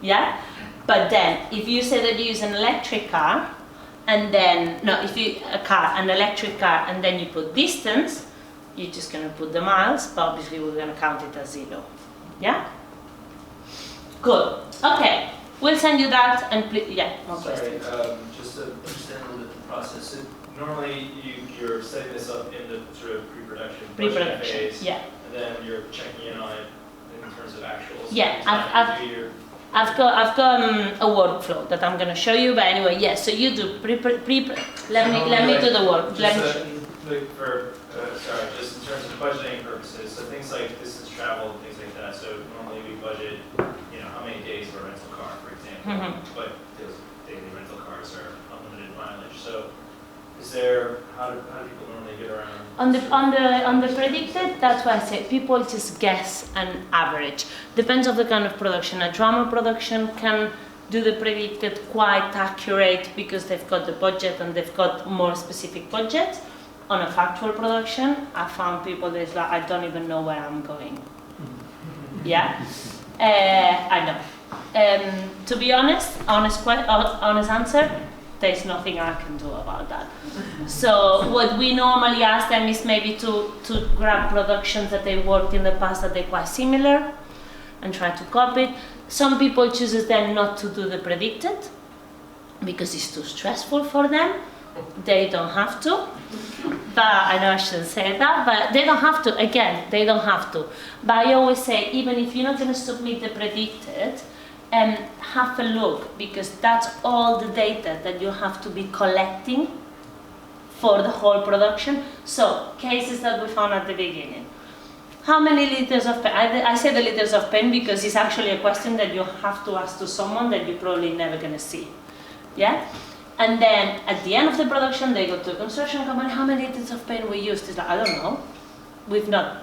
Yeah? But then, if you say that you use an electric car, and then, no, if you, an electric car, and then you put distance, you're just gonna put the miles, but obviously we're gonna count it as 0. Yeah? Good. Okay. We'll send you that, and yeah, more questions. Just to understand a little bit the process. So normally you're setting this up in the sort of pre-production budgeting phase, yeah. and then you're checking in on it in terms of actuals. Yeah, I've I've got a workflow that I'm going to show you. But anyway, yes. So you do let me do the work. Just, Let me show you. just in terms of budgeting purposes. So things like distance travel, things like that. So normally we budget, how many days of a rental car, for example. But those daily rental cars are unlimited mileage. So is there how do people normally get around? On the predicted, that's why I say people just guess an average. Depends on the kind of production. A drama production can do the predicted quite accurate because they've got the budget and they've got more specific budget. On a factual production, I found people that's like, I don't even know where I'm going. Yeah, I know. To be honest answer, there's nothing I can do about that. So what we normally ask them is maybe to grab productions that they worked in the past that they're quite similar and try to copy it. Some people chooses then not to do the predicted because it's too stressful for them. They don't have to. But I know I shouldn't say that, but they don't have to. Again, they don't have to. But I always say, even if you're not going to submit the predicted, have a look, because that's all the data that you have to be collecting for the whole production. So, cases that we found at the beginning. How many liters of pen? I say the liters of pen because it's actually a question that you have to ask to someone that you're probably never going to see. Yeah? And then at the end of the production, they go to a construction company. How many liters of pen we used? It's like, I don't know. We've not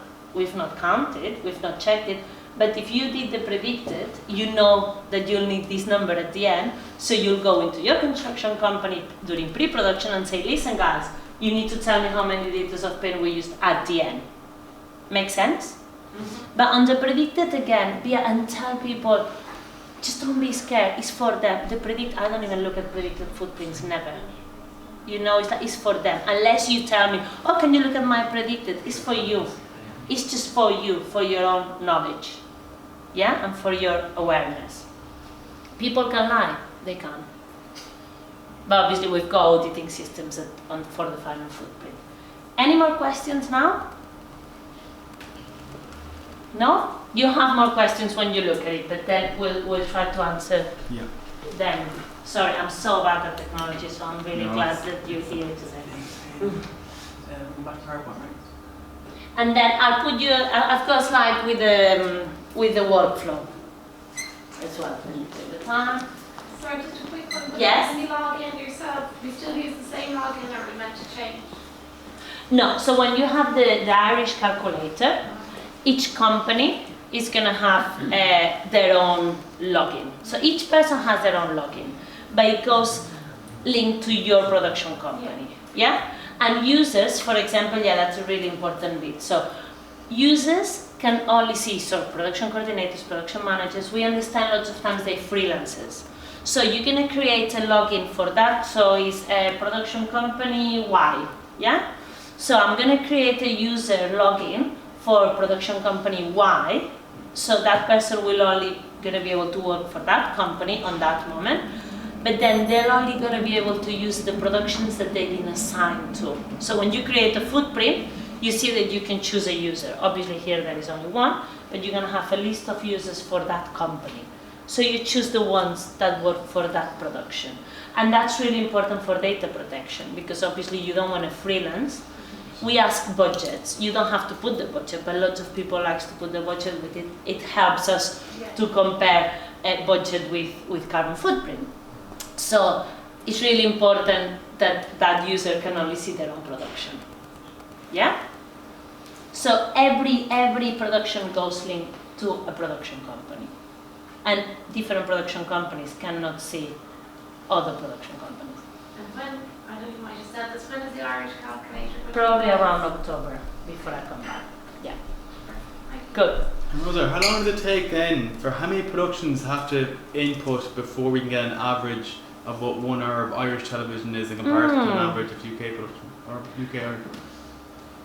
counted. We've not checked it. But if you did the predicted, you know that you'll need this number at the end. So you'll go into your construction company during pre-production and say, listen guys, you need to tell me how many liters of pen we used at the end. Make sense? Mm-hmm. But on the predicted again, and tell people, just don't be scared. It's for them. I don't even look at predicted footprints, never. It's for them. Unless you tell me, oh, can you look at my predicted? It's for you. It's just for you, for your own knowledge. Yeah, and for your awareness. People can lie, they can. But obviously we've got auditing systems for the final footprint. Any more questions now? No? You have more questions when you look at it, but then we'll try to answer them. Sorry, I'm so bad at technology, so I'm really glad that you're here today. Back to PowerPoint, right? And then I've got a slide with the workflow as well. Take the time. Sorry, just a quick one. Yes? When you log in yourself, we still use the same login, or are we meant to change? No, so when you have the Irish calculator, each company is going to have their own login. So each person has their own login, but it goes linked to your production company. Yeah? And users, for example, that's a really important bit. So users can only see, so production coordinators, production managers, we understand lots of times they're freelancers. So you're going to create a login for that. So it's a production company Y. Yeah? So I'm going to create a user login for production company Y. So that person will only going to be able to work for that company on that moment. But then they're only going to be able to use the productions that they've been assigned to. So when you create a footprint, you see that you can choose a user. Obviously here there is only one, but you're going to have a list of users for that company. So you choose the ones that work for that production. And that's really important for data protection, because obviously you don't want to freelance. We ask budgets. You don't have to put the budget, but lots of people like to put the budget with it. It helps us to compare a budget with carbon footprint. So it's really important that that user can only see their own production. Yeah? So every production goes linked to a production company. And different production companies cannot see other production companies. And when, I don't know, you might have said this, when is the Irish calculator? Probably around October before I come back. Yeah. Good. And Rosa, how long does it take then, for how many productions have to input before we can get an average of what 1 hour of Irish television is in comparison to an average of UK production, or UK or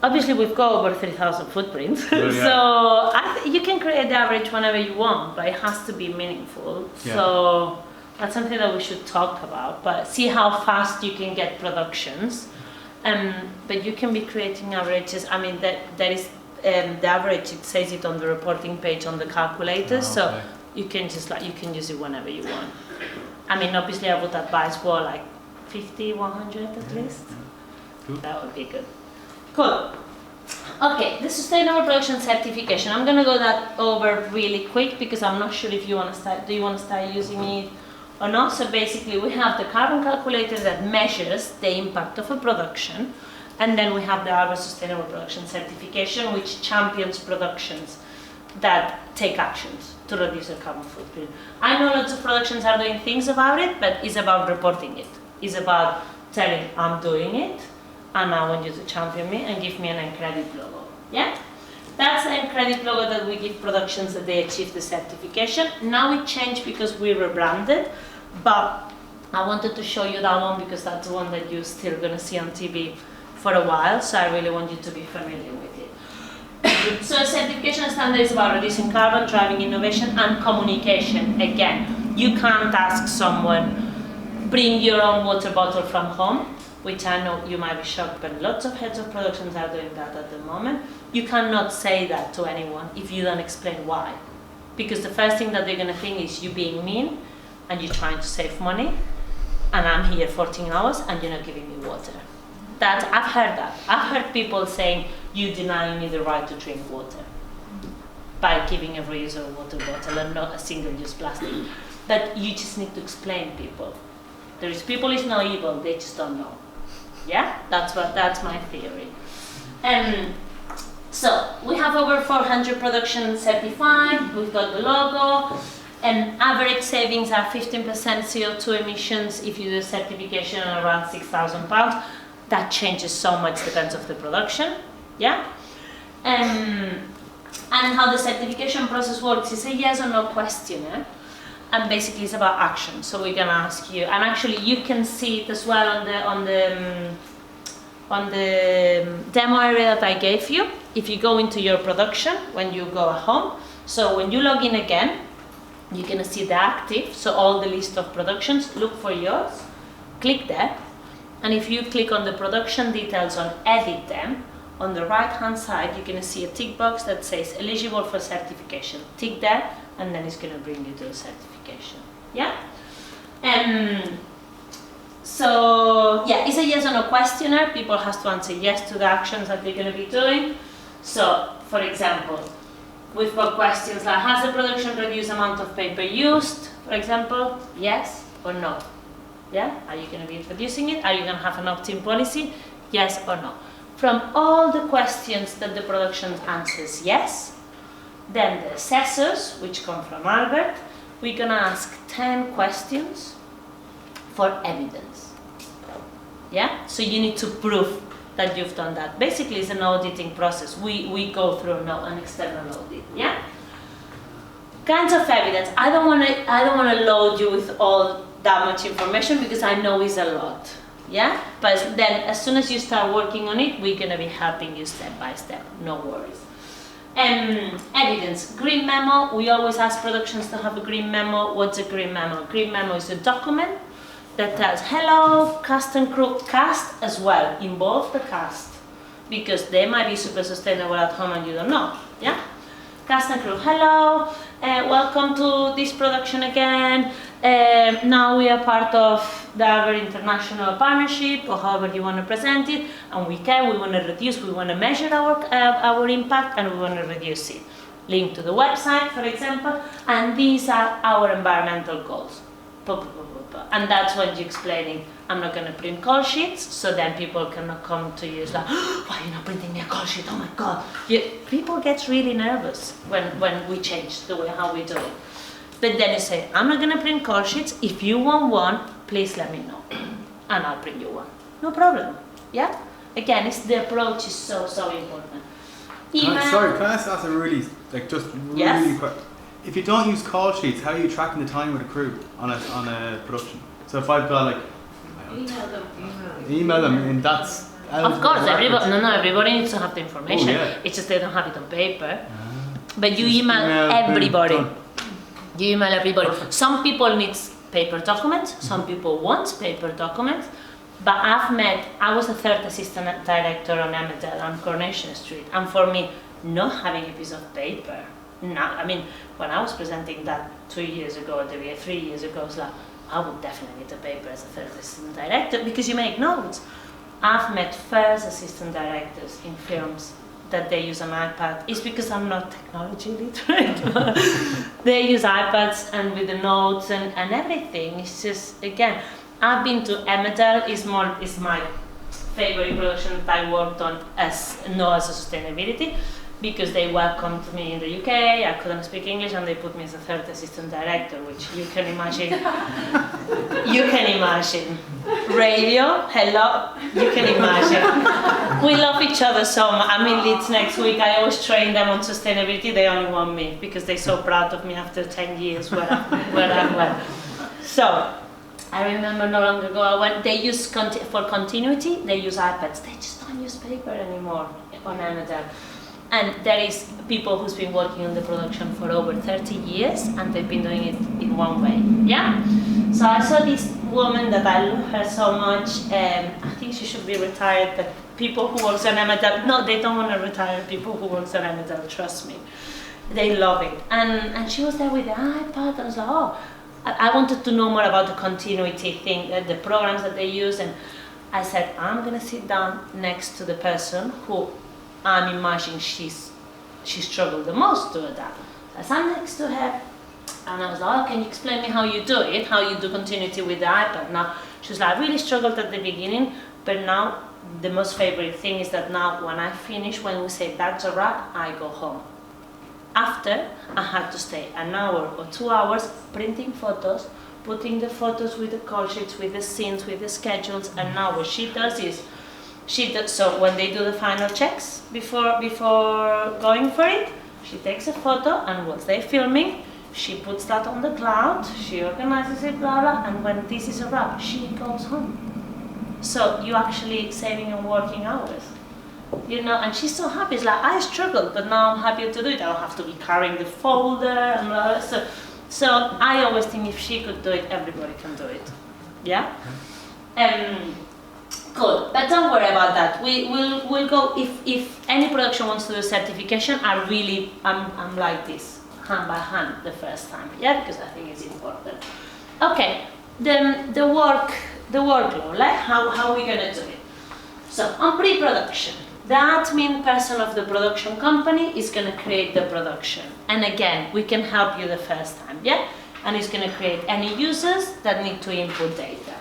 Obviously, we've got over 3,000 footprints, Oh, yeah. so you can create the average whenever you want, but it has to be meaningful. Yeah. So that's something that we should talk about. But see how fast you can get productions. But you can be creating averages. I mean, that is the average. It says it on the reporting page on the calculator, Oh, so okay. you can just you can use it whenever you want. I mean, obviously, I would advise for like 50, 100 at least. Cool. That would be good. Cool. Okay, the sustainable production certification. I'm gonna go that over really quick because I'm not sure if you want to start. Do you want to start using it or not? So basically, we have the carbon calculator that measures the impact of a production, and then we have the Albert Sustainable Production Certification, which champions productions that take actions to reduce their carbon footprint. I know lots of productions are doing things about it, but it's about reporting it. It's about telling I'm doing it, and I want you to champion me and give me an Encredit logo. Yeah? That's the Encredit logo that we give productions that they achieve the certification. Now it changed because we rebranded, but I wanted to show you that one because that's the one that you're still going to see on TV for a while, so I really want you to be familiar with it. So certification standard is about reducing carbon, driving innovation and communication. Again, you can't ask someone, bring your own water bottle from home, which I know you might be shocked, but lots of heads of productions are doing that at the moment. You cannot say that to anyone if you don't explain why. Because the first thing that they're going to think is you being mean and you're trying to save money, and I'm here 14 hours and you're not giving me water. I've heard that. I've heard people saying, you denying me the right to drink water by giving a reusable water bottle and not a single-use plastic. But you just need to explain people. People is not evil, they just don't know. Yeah, that's my theory. So we have over 400 productions certified. We've got the logo, and average savings are 15% CO2 emissions if you do certification on around £6,000. That changes so much, depends on the production. Yeah, and how the certification process works is a yes or no questionnaire. And basically it's about action. So we're gonna ask you, and actually you can see it as well on the demo area that I gave you. If you go into your production when you go home, so when you log in again, you're gonna see the active, so all the list of productions. Look for yours, click there, and if you click on the production details on edit them, on the right hand side you're gonna see a tick box that says eligible for certification. Tick there, and then it's going to bring you to the certification. Yeah? So, yeah, it's a yes or no questionnaire. People have to answer yes to the actions that they're going to be doing. So, for example, we've got questions like, has the production reduced amount of paper used? For example, yes or no. Yeah? Are you going to be reducing it? Are you going to have an opt-in policy? Yes or no. From all the questions that the production answers yes, then the assessors, which come from Albert, we're going to ask 10 questions for evidence. Yeah? So you need to prove that you've done that. Basically, it's an auditing process. We go through an external audit. Yeah? Kinds of evidence. I don't want to load you with all that much information because I know it's a lot. Yeah? But then as soon as you start working on it, we're going to be helping you step by step. No worries. Evidence. Green memo. We always ask productions to have a green memo. What's a green memo? Green memo is a document that tells, hello, cast and crew. Cast as well. Involve the cast. Because they might be super sustainable at home and you don't know. Yeah? Cast and crew. Hello, welcome to this production again. Now we are part of the Albert International Partnership, or however you want to present it, and we want to reduce, we want to measure our impact, and we want to reduce it. Link to the website, for example, and these are our environmental goals. And that's when you're explaining, I'm not going to print call sheets, so then people cannot come to you like, oh, why are you not printing me a call sheet? Oh my God. People get really nervous when we change the way how we do it. But then you say, I'm not going to print call sheets. If you want one, please let me know. and I'll bring you one. No problem. Yeah? Again, it's the approach is so important. Can I ask a really, just really Yes. quick? If you don't use call sheets, how are you tracking the time with a crew on a production? So if I've got email them, and that's Of course, everybody needs to have the information. Oh, yeah. It's just they don't have it on paper. But you Just email email, everybody. boom, done. You email everybody. Perfect. Some people need paper documents, some people want paper documents. But I was a third assistant director on Emmerdale on Coronation Street. And for me, not having a piece of paper, when I was presenting that 2 years ago, 3 years ago, I was like, I would definitely need a paper as a third assistant director because you make notes. I've met first assistant directors in films that they use an iPad. It's because I'm not technology literate. They use iPads and with the notes and everything. It's just, again, I've been to Emmerdale, is my favorite production that I worked on as a sustainability, because they welcomed me in the UK, I couldn't speak English, and they put me as a third assistant director, which you can imagine. You can imagine. Radio, hello, you can imagine. We love each other so much. I'm in Leeds next week, I always train them on sustainability, they only want me, because they're so proud of me after 10 years where I went. So, I remember not long ago, they use, for continuity, they use iPads, they just don't use paper anymore on Emmerdale. And there is people who's been working on the production for over 30 years and they've been doing it in one way, yeah? So I saw this woman that I love her so much, I think she should be retired, but people who work on Emmerdale, no, they don't want to retire people who work on Emmerdale, trust me. They love it. And she was there with the iPad, and I was like, oh, I wanted to know more about the continuity thing, the programs that they use, and I said, I'm gonna sit down next to the person who I'm imagining she struggled the most to adapt. I sat next to her and I was like, oh, can you explain me how you do it, how you do continuity with the iPad? Now, she was like, I really struggled at the beginning, but now the most favorite thing is that now when I finish, when we say that's a wrap, I go home. After, I had to stay an hour or 2 hours printing photos, putting the photos with the call sheets, with the scenes, with the schedules, and now what she does is, so when they do the final checks before going for it, she takes a photo, and once they're filming, she puts that on the cloud, she organizes it, blah blah, and when this is a wrap, she goes home. So you're actually saving on working hours. You know, and she's so happy. It's like, I struggled, but now I'm happy to do it. I don't have to be carrying the folder and blah, blah. So I always think if she could do it, everybody can do it. Yeah? Cool, but don't worry about that. We'll go, if any production wants to do certification, I'm like this, hand by hand the first time, yeah, because I think it's important. Okay, then the workload, like how are we gonna do it? So on pre-production, the admin person of the production company is gonna create the production, and again, we can help you the first time, yeah, and it's gonna create any users that need to input data.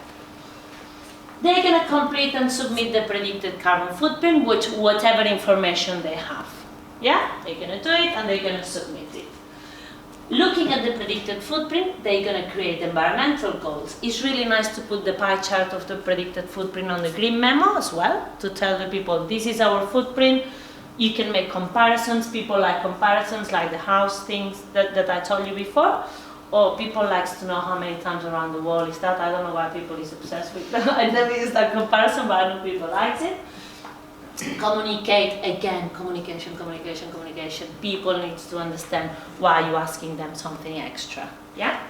They're going to complete and submit the predicted carbon footprint, whatever information they have. Yeah? They're going to do it and they're going to submit it. Looking at the predicted footprint, they're going to create environmental goals. It's really nice to put the pie chart of the predicted footprint on the green memo as well, to tell the people, this is our footprint. You can make comparisons. People like comparisons, like the house things that I told you before. Or people likes to know how many times around the wall is that. I don't know why people is obsessed with that. I never use that comparison, but I know people likes it. Communicate, again, communication. People need to understand why you're asking them something extra, yeah?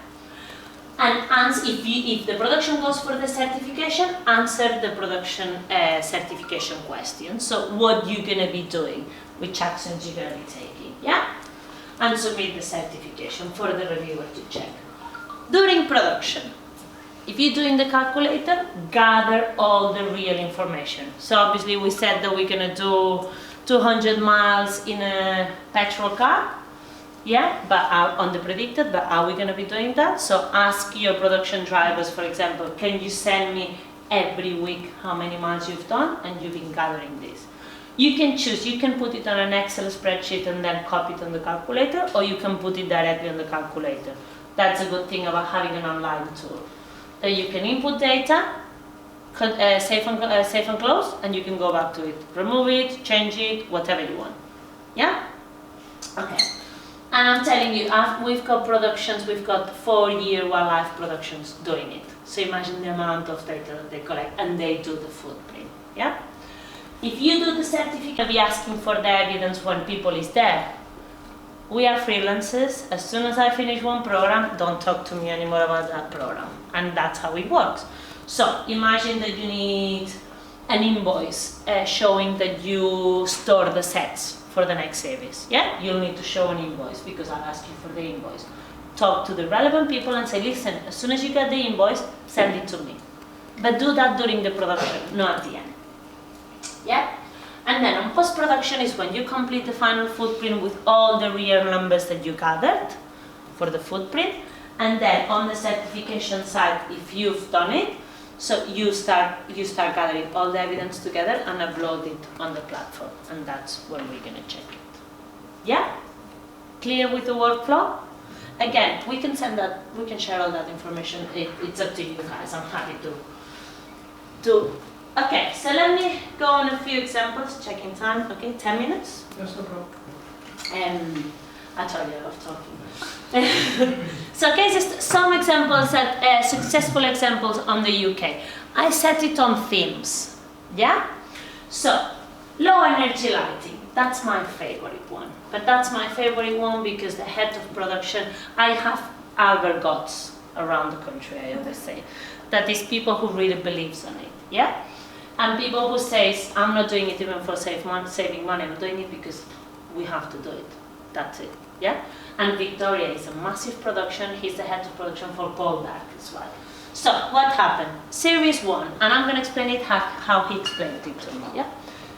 And if the production goes for the certification, answer the production certification question. So what you're gonna be doing, which actions you're gonna be taking, yeah? And submit the certification for the reviewer to check. During production, if you're doing the calculator, gather all the real information. So obviously we said that we're gonna do 200 miles in a petrol car, yeah, but on the predicted, but are we gonna be doing that? So ask your production drivers, for example, can you send me every week how many miles you've done, and you've been gathering this. You can choose, you can put it on an Excel spreadsheet and then copy it on the calculator, or you can put it directly on the calculator. That's a good thing about having an online tool. That you can input data, safe and close, and you can go back to it. Remove it, change it, whatever you want. Yeah? Okay. And I'm telling you, we've got productions, we've got 4-year wildlife productions doing it. So imagine the amount of data that they collect, and they do the footprint. Yeah? If you do the certificate, be asking for the evidence when people is there. We are freelancers. As soon as I finish one program, don't talk to me anymore about that program. And that's how it works. So imagine that you need an invoice showing that you store the sets for the next service. Yeah, you'll need to show an invoice because I'll ask you for the invoice. Talk to the relevant people and say, listen, as soon as you get the invoice, send it to me. But do that during the production, not at the end. Yeah? And then on post-production is when you complete the final footprint with all the real numbers that you gathered for the footprint. And then on the certification side, if you've done it, so you start gathering all the evidence together and upload it on the platform. And that's when we're going to check it. Yeah? Clear with the workflow? Again, we can share all that information. It's up to you guys. I'm happy to. Okay, so let me go on a few examples, checking time. Okay, 10 minutes? That's no problem. I told you I love talking. So okay, just some examples, successful examples on the UK. I set it on themes, yeah? So, low energy lighting, that's my favorite one. But that's my favorite one because the head of production, I have Albert Gods around the country, I always say. That is people who really believes on it, yeah? And people who says, I'm not doing it even for saving money, I'm doing it because we have to do it. That's it, yeah? And Victoria is a massive production, he's the head of production for Poldark as well. So, what happened? Series 1, and I'm going to explain it how he explained it to me, yeah?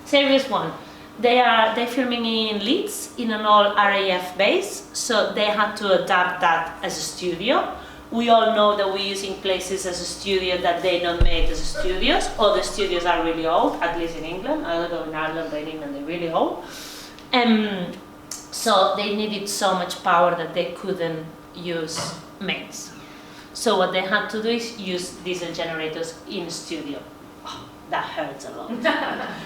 Series 1, they're filming in Leeds, in an all RAF base, so they had to adapt that as a studio. We all know that we're using places as a studio that they don't make as studios. All the studios are really old, at least in England. I don't know in Ireland, but in England they're really old. So they needed so much power that they couldn't use mains. So what they had to do is use diesel generators in studio. Oh, that hurts a lot.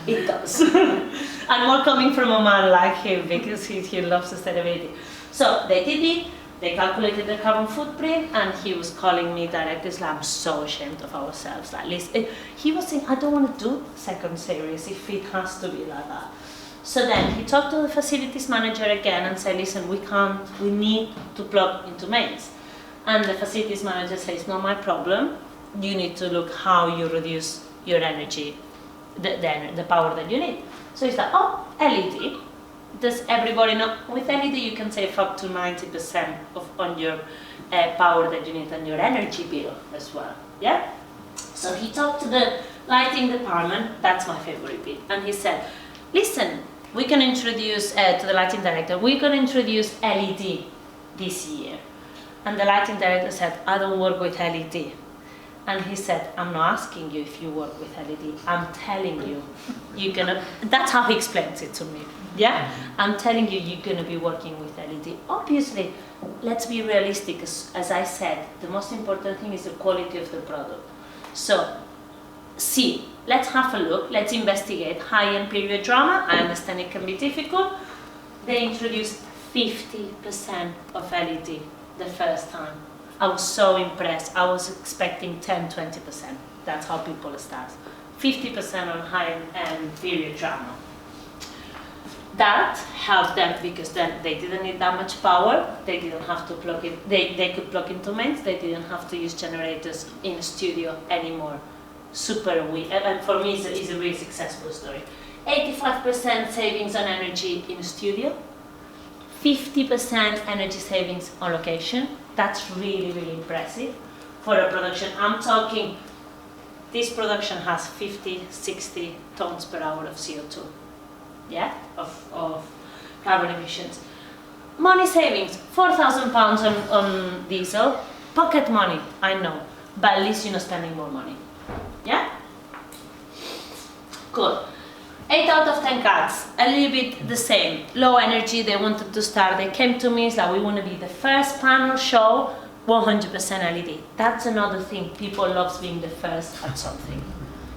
It does. And more coming from a man like him because he loves sustainability. So they did it. They calculated the carbon footprint, and he was calling me directly. Like, I'm so ashamed of ourselves. Like, listen, he was saying, I don't want to do second series if it has to be like that. So then he talked to the facilities manager again and said, listen, we need to plug into mains. And the facilities manager says, not my problem. You need to look how you reduce your energy, the power that you need. So he's like, oh, LED. Does everybody know? With LED you can save up to 90% on your power that you need and your energy bill as well. Yeah? So he talked to the lighting department, that's my favorite bit, and he said, listen, we can introduce, to the lighting director, we can introduce LED this year. And the lighting director said, I don't work with LED. And he said, I'm not asking you if you work with LED, I'm telling you, that's how he explains it to me. Yeah, I'm telling you, you're going to be working with LED. Obviously, let's be realistic. As I said, the most important thing is the quality of the product. So, let's have a look. Let's investigate high-end period drama. I understand it can be difficult. They introduced 50% of LED the first time. I was so impressed. I was expecting 10-20%. That's how people start. 50% on high-end period drama. That helped them because then they didn't need that much power. They didn't have to plug in. They could plug into mains. They didn't have to use generators in studio anymore. And for me, it's a really successful story. 85% savings on energy in studio. 50% energy savings on location. That's really, really impressive for a production. I'm talking, this production has 50-60 tons per hour of CO2. Yeah, of carbon emissions. Money savings, £4,000 on diesel. Pocket money, I know, but at least you're not spending more money. Yeah? Cool. 8 out of 10 cuts, a little bit the same. Low energy, they wanted to start. They came to me, it's like, we want to be the first panel show, 100% LED. That's another thing, people love being the first at something.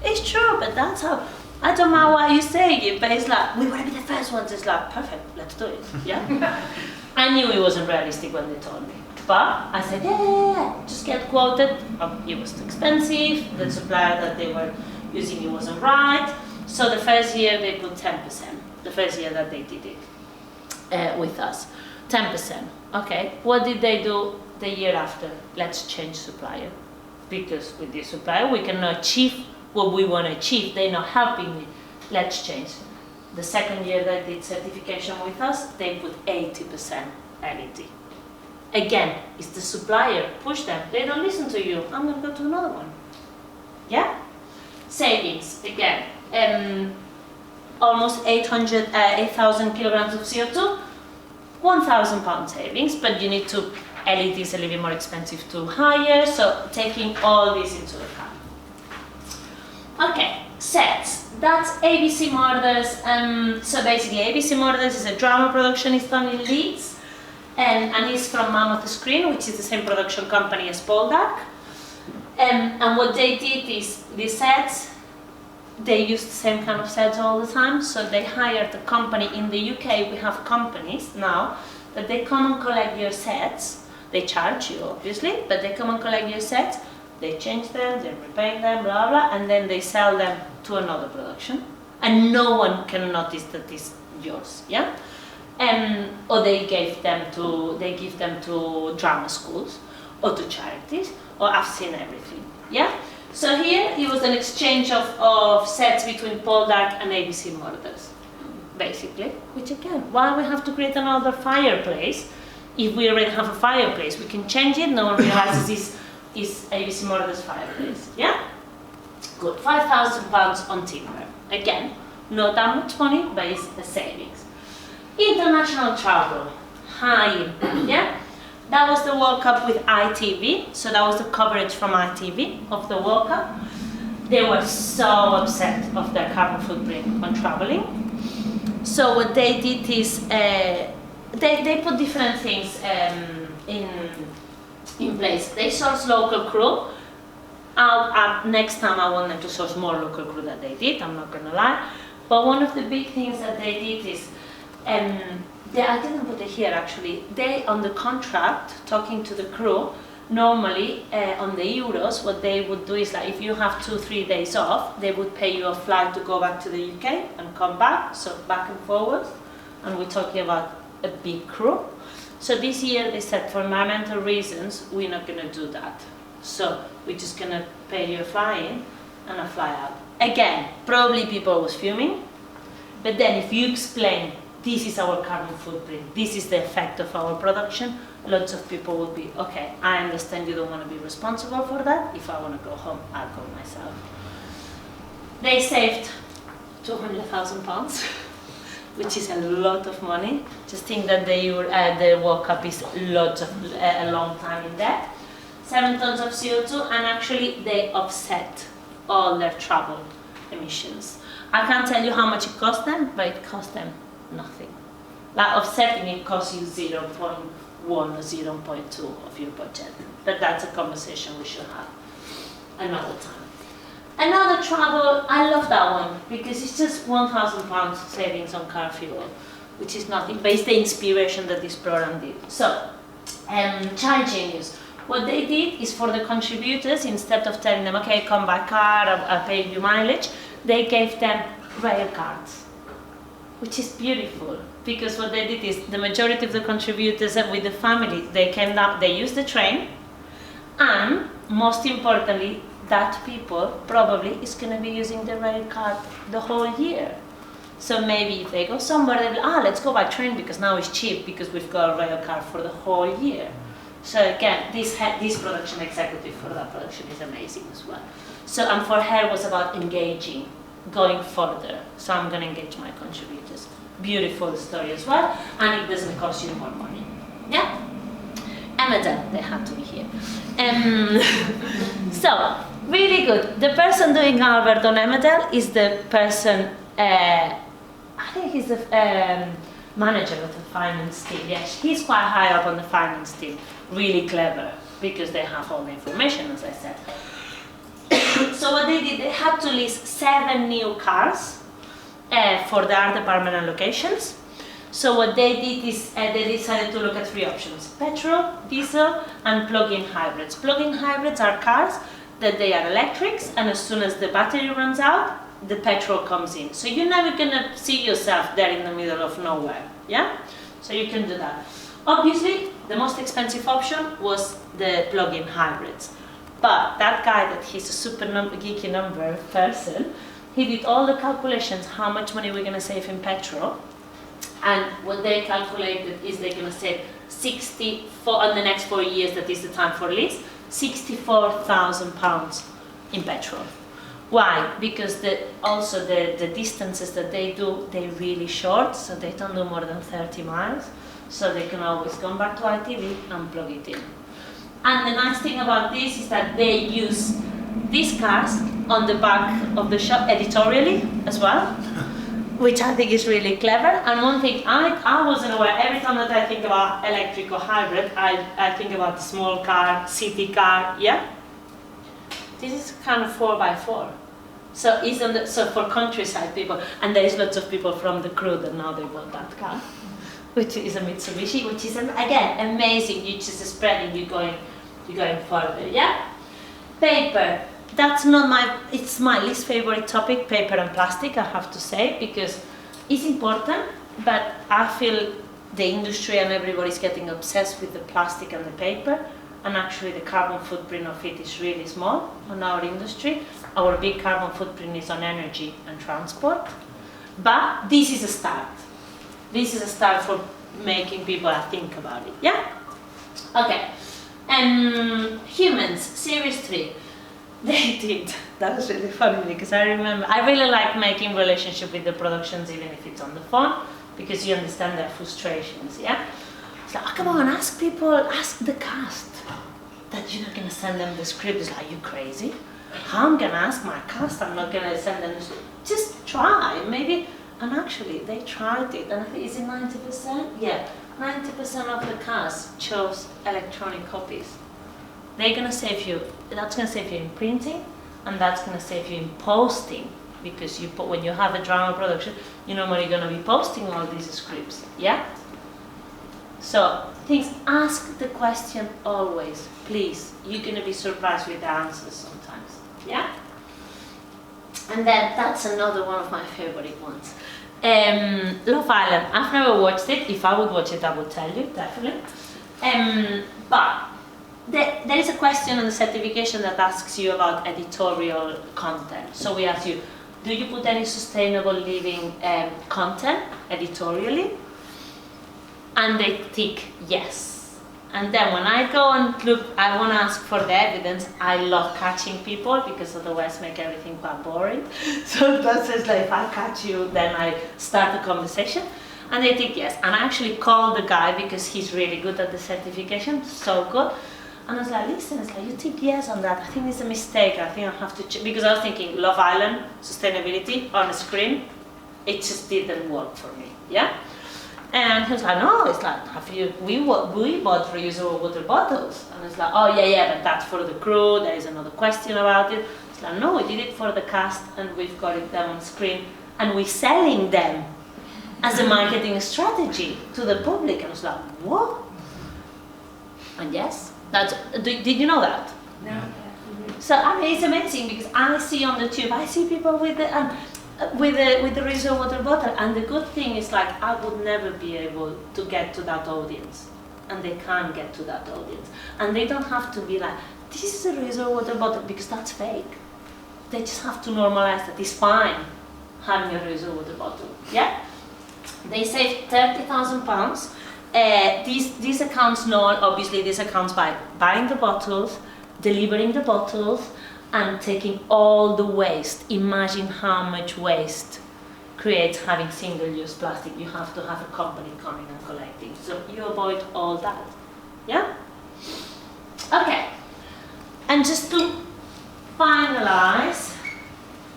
It's true, but that's how. I don't know why you're saying it, but it's like, we want to be the first ones. It's like, perfect, let's do it. Yeah? I knew it wasn't realistic when they told me. But I said, yeah, just get quoted. It was too expensive. The supplier that they were using it wasn't right. So the first year they put 10%. The first year that they did it with us. 10%. Okay, what did they do the year after? Let's change supplier. Because with this supplier we cannot achieve what we want to achieve. They're not helping me. Let's change. The second year they did certification with us, they put 80% LED. Again, it's the supplier. Push them. They don't listen to you. I'm going to go to another one. Yeah? Savings. Again. Almost 8,000 kilograms of CO2. 1,000 pound savings, but you need to. LED is a little bit more expensive to hire, so taking all this into account. Okay, sets. That's ABC Murders. So basically, ABC Murders is a drama production. It's done in Leeds, and it's from Mammoth Screen, which is the same production company as Poldark. And what they did is the sets. They use the same kind of sets all the time, so they hired a company in the UK. We have companies now that they come and collect your sets. They charge you, obviously, but they come and collect your sets, they change them, they repaint them, blah, blah, and then they sell them to another production. And no one can notice that it's yours, yeah? Or they give them to drama schools, or to charities, or I've seen everything, yeah? So here, it was an exchange of sets between Poldark and ABC Murders, basically. Which again, why we have to create another fireplace? If we already have a fireplace, we can change it, no one realizes this is ABC Murders fireplace, yeah? Good, £5,000 on timber. Again, not that much money, but it's a savings. International travel, high, yeah? That was the World Cup with ITV, so that was the coverage from ITV of the World Cup. They were so upset of their carbon footprint on traveling. So what they did is, they put different things in place. They source local crew. Next time I want them to source more local crew than they did, I'm not gonna lie. But one of the big things that they did is, I didn't put it here actually, they on the contract, talking to the crew, normally on the Euros, what they would do is like if you have 2-3 days off, they would pay you a flight to go back to the UK and come back, so back and forward. And we're talking about a big crew. So this year they said for environmental reasons we're not going to do that. So we're just going to pay you a fly in and a fly out. Again, probably people was fuming, but then if you explain this is our carbon footprint, this is the effect of our production, lots of people will be, okay, I understand you don't want to be responsible for that. If I want to go home, I'll go myself. They saved £200,000. Which is a lot of money. Just think that the World Cup is a long time in there. 7 tons of CO2, and actually they offset all their travel emissions. I can't tell you how much it cost them, but it cost them nothing. Like offsetting it costs you 0.1 or 0.2 of your budget. But that's a conversation we should have another time. Another travel, I love that one because it's just £1,000 savings on car fuel, which is nothing, but it's the inspiration that this program did. So, Child Genius, what they did is for the contributors, instead of telling them, okay, come by car, I'll pay you mileage, they gave them rail cards, which is beautiful because what they did is the majority of the contributors and with the family, they came down, they used the train, and most importantly, that people probably is going to be using the rail card the whole year. So maybe if they go somewhere, they'll be, let's go by train because now it's cheap because we've got a rail card for the whole year. So again, this production executive for that production is amazing as well. So, and for her was about engaging, going further. So I'm going to engage my contributors. Beautiful story as well, and it doesn't cost you more money. Yeah? Emmerdale, they had to be here. So, really good. The person doing Albert on Emmerdale is the person, I think he's the manager of the finance team. Yes, he's quite high up on the finance team. Really clever, because they have all the information, as I said. So what they did, they had to list 7 new cars for the art department and locations. So what they did is they decided to look at 3 options: petrol, diesel, and plug-in hybrids. Plug-in hybrids are cars that they are electrics, and as soon as the battery runs out, the petrol comes in. So you're never gonna see yourself there in the middle of nowhere, yeah? So you can do that. Obviously, the most expensive option was the plug-in hybrids. But that guy that he's a super geeky number person, he did all the calculations, how much money we're gonna save in petrol. And what they calculated is they're gonna save 64, on the next 4 years, that is the time for lease, £64,000 in petrol. Why? Because also the distances that they do, they're really short, so they don't do more than 30 miles. So they can always come back to ITV and plug it in. And the nice thing about this is that they use these cars on the back of the shop editorially as well, which I think is really clever. And one thing I wasn't aware, every time that I think about electric or hybrid, I think about the small car, city car, yeah? This is kind of 4x4. So so for countryside people, and there is lots of people from the crew that now they bought that car, which is a Mitsubishi, which is again amazing. You just spreading, you're going further, yeah? Paper. That's not it's my least favorite topic, paper and plastic, I have to say, because it's important, but I feel the industry and everybody's getting obsessed with the plastic and the paper, and actually the carbon footprint of it is really small on our industry. Our big carbon footprint is on energy and transport, but this is a start. This is a start for making people think about it, yeah? Okay, humans, series 3. They did. That was really funny because I remember, I really like making relationship with the productions even if it's on the phone, because you understand their frustrations, yeah? So come on, ask the cast that you're not going to send them the script. It's like, you crazy? How am I going to ask my cast? I'm not going to send them the script. Just try, maybe. And actually, they tried it, and I think, is it 90%? Yeah, 90% of the cast chose electronic copies. They're gonna save you, that's gonna save you in printing, and that's gonna save you in posting, because when you have a drama production, you're normally gonna be posting all these scripts, yeah? So, ask the question always, please. You're gonna be surprised with the answers sometimes, yeah? And then, that's another one of my favorite ones. Love Island, I've never watched it. If I would watch it, I would tell you, definitely. But there is a question on the certification that asks you about editorial content. So we ask you, do you put any sustainable living content editorially? And they tick yes. And then when I go and look, I want to ask for the evidence. I love catching people because otherwise make everything quite boring. So that's just like, if I catch you, then I start the conversation. And they tick yes. And I actually called the guy because he's really good at the certification, so good. And I was like, listen, it's like, you tick yes on that. I think it's a mistake. I think I have to check. Because I was thinking, Love Island, sustainability on a screen, it just didn't work for me, yeah? And he was like, no, it's like, we bought reusable water bottles. And it's like, oh yeah, but that's for the crew, there is another question about it. It's like, no, we did it for the cast, and we've got it them on screen, and we're selling them as a marketing strategy to the public. And I was like, what? And yes, did you know that? No. So I mean, it's amazing because I see on the tube, I see people with the reusable water bottle, and the good thing is, like, I would never be able to get to that audience, and they can't get to that audience, and they don't have to be like, this is a reusable water bottle, because that's fake. They just have to normalize that it's fine having a reusable water bottle, yeah? They saved £30,000. These accounts obviously these accounts by buying the bottles, delivering the bottles, and taking all the waste. Imagine how much waste creates having single-use plastic. You have to have a company coming and collecting. So you avoid all that. Yeah? Okay. And just to finalize,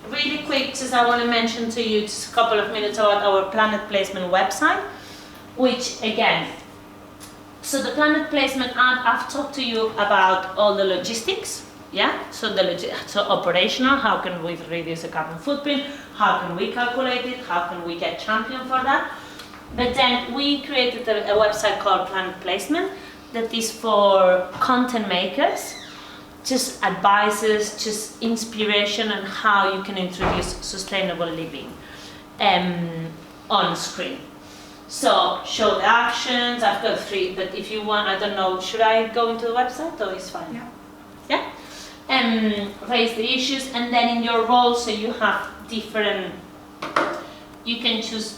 really quick, just I want to mention to you just a couple of minutes about our Planet Placement website, which again, so the Planet Placement, I've talked to you about all the logistics Yeah, so so operational, how can we reduce the carbon footprint? How can we calculate it? How can we get champion for that? But then we created a website called Planet Placement that is for content makers, just advices, just inspiration on how you can introduce sustainable living on screen. So show the actions, I've got 3, but if you want, I don't know, should I go into the website or is fine? Yeah. Yeah? Raise the issues, and then in your role, so you have different, you can choose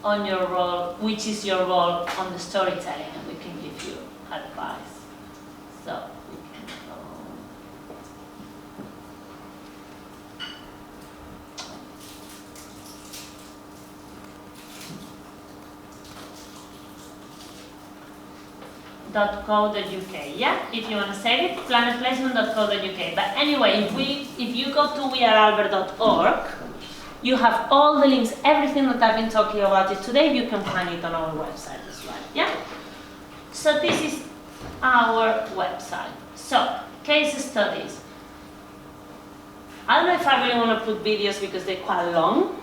on your role, which is your role on the storytelling, and we can give you advice. So we can go. .co.uk, yeah? If you want to save it, planetplacement.co.uk. But anyway, if you go to wearealbert.org, you have all the links, everything that I've been talking about it today, you can find it on our website as well, yeah? So this is our website. So, case studies. I don't know if I really want to put videos because they're quite long.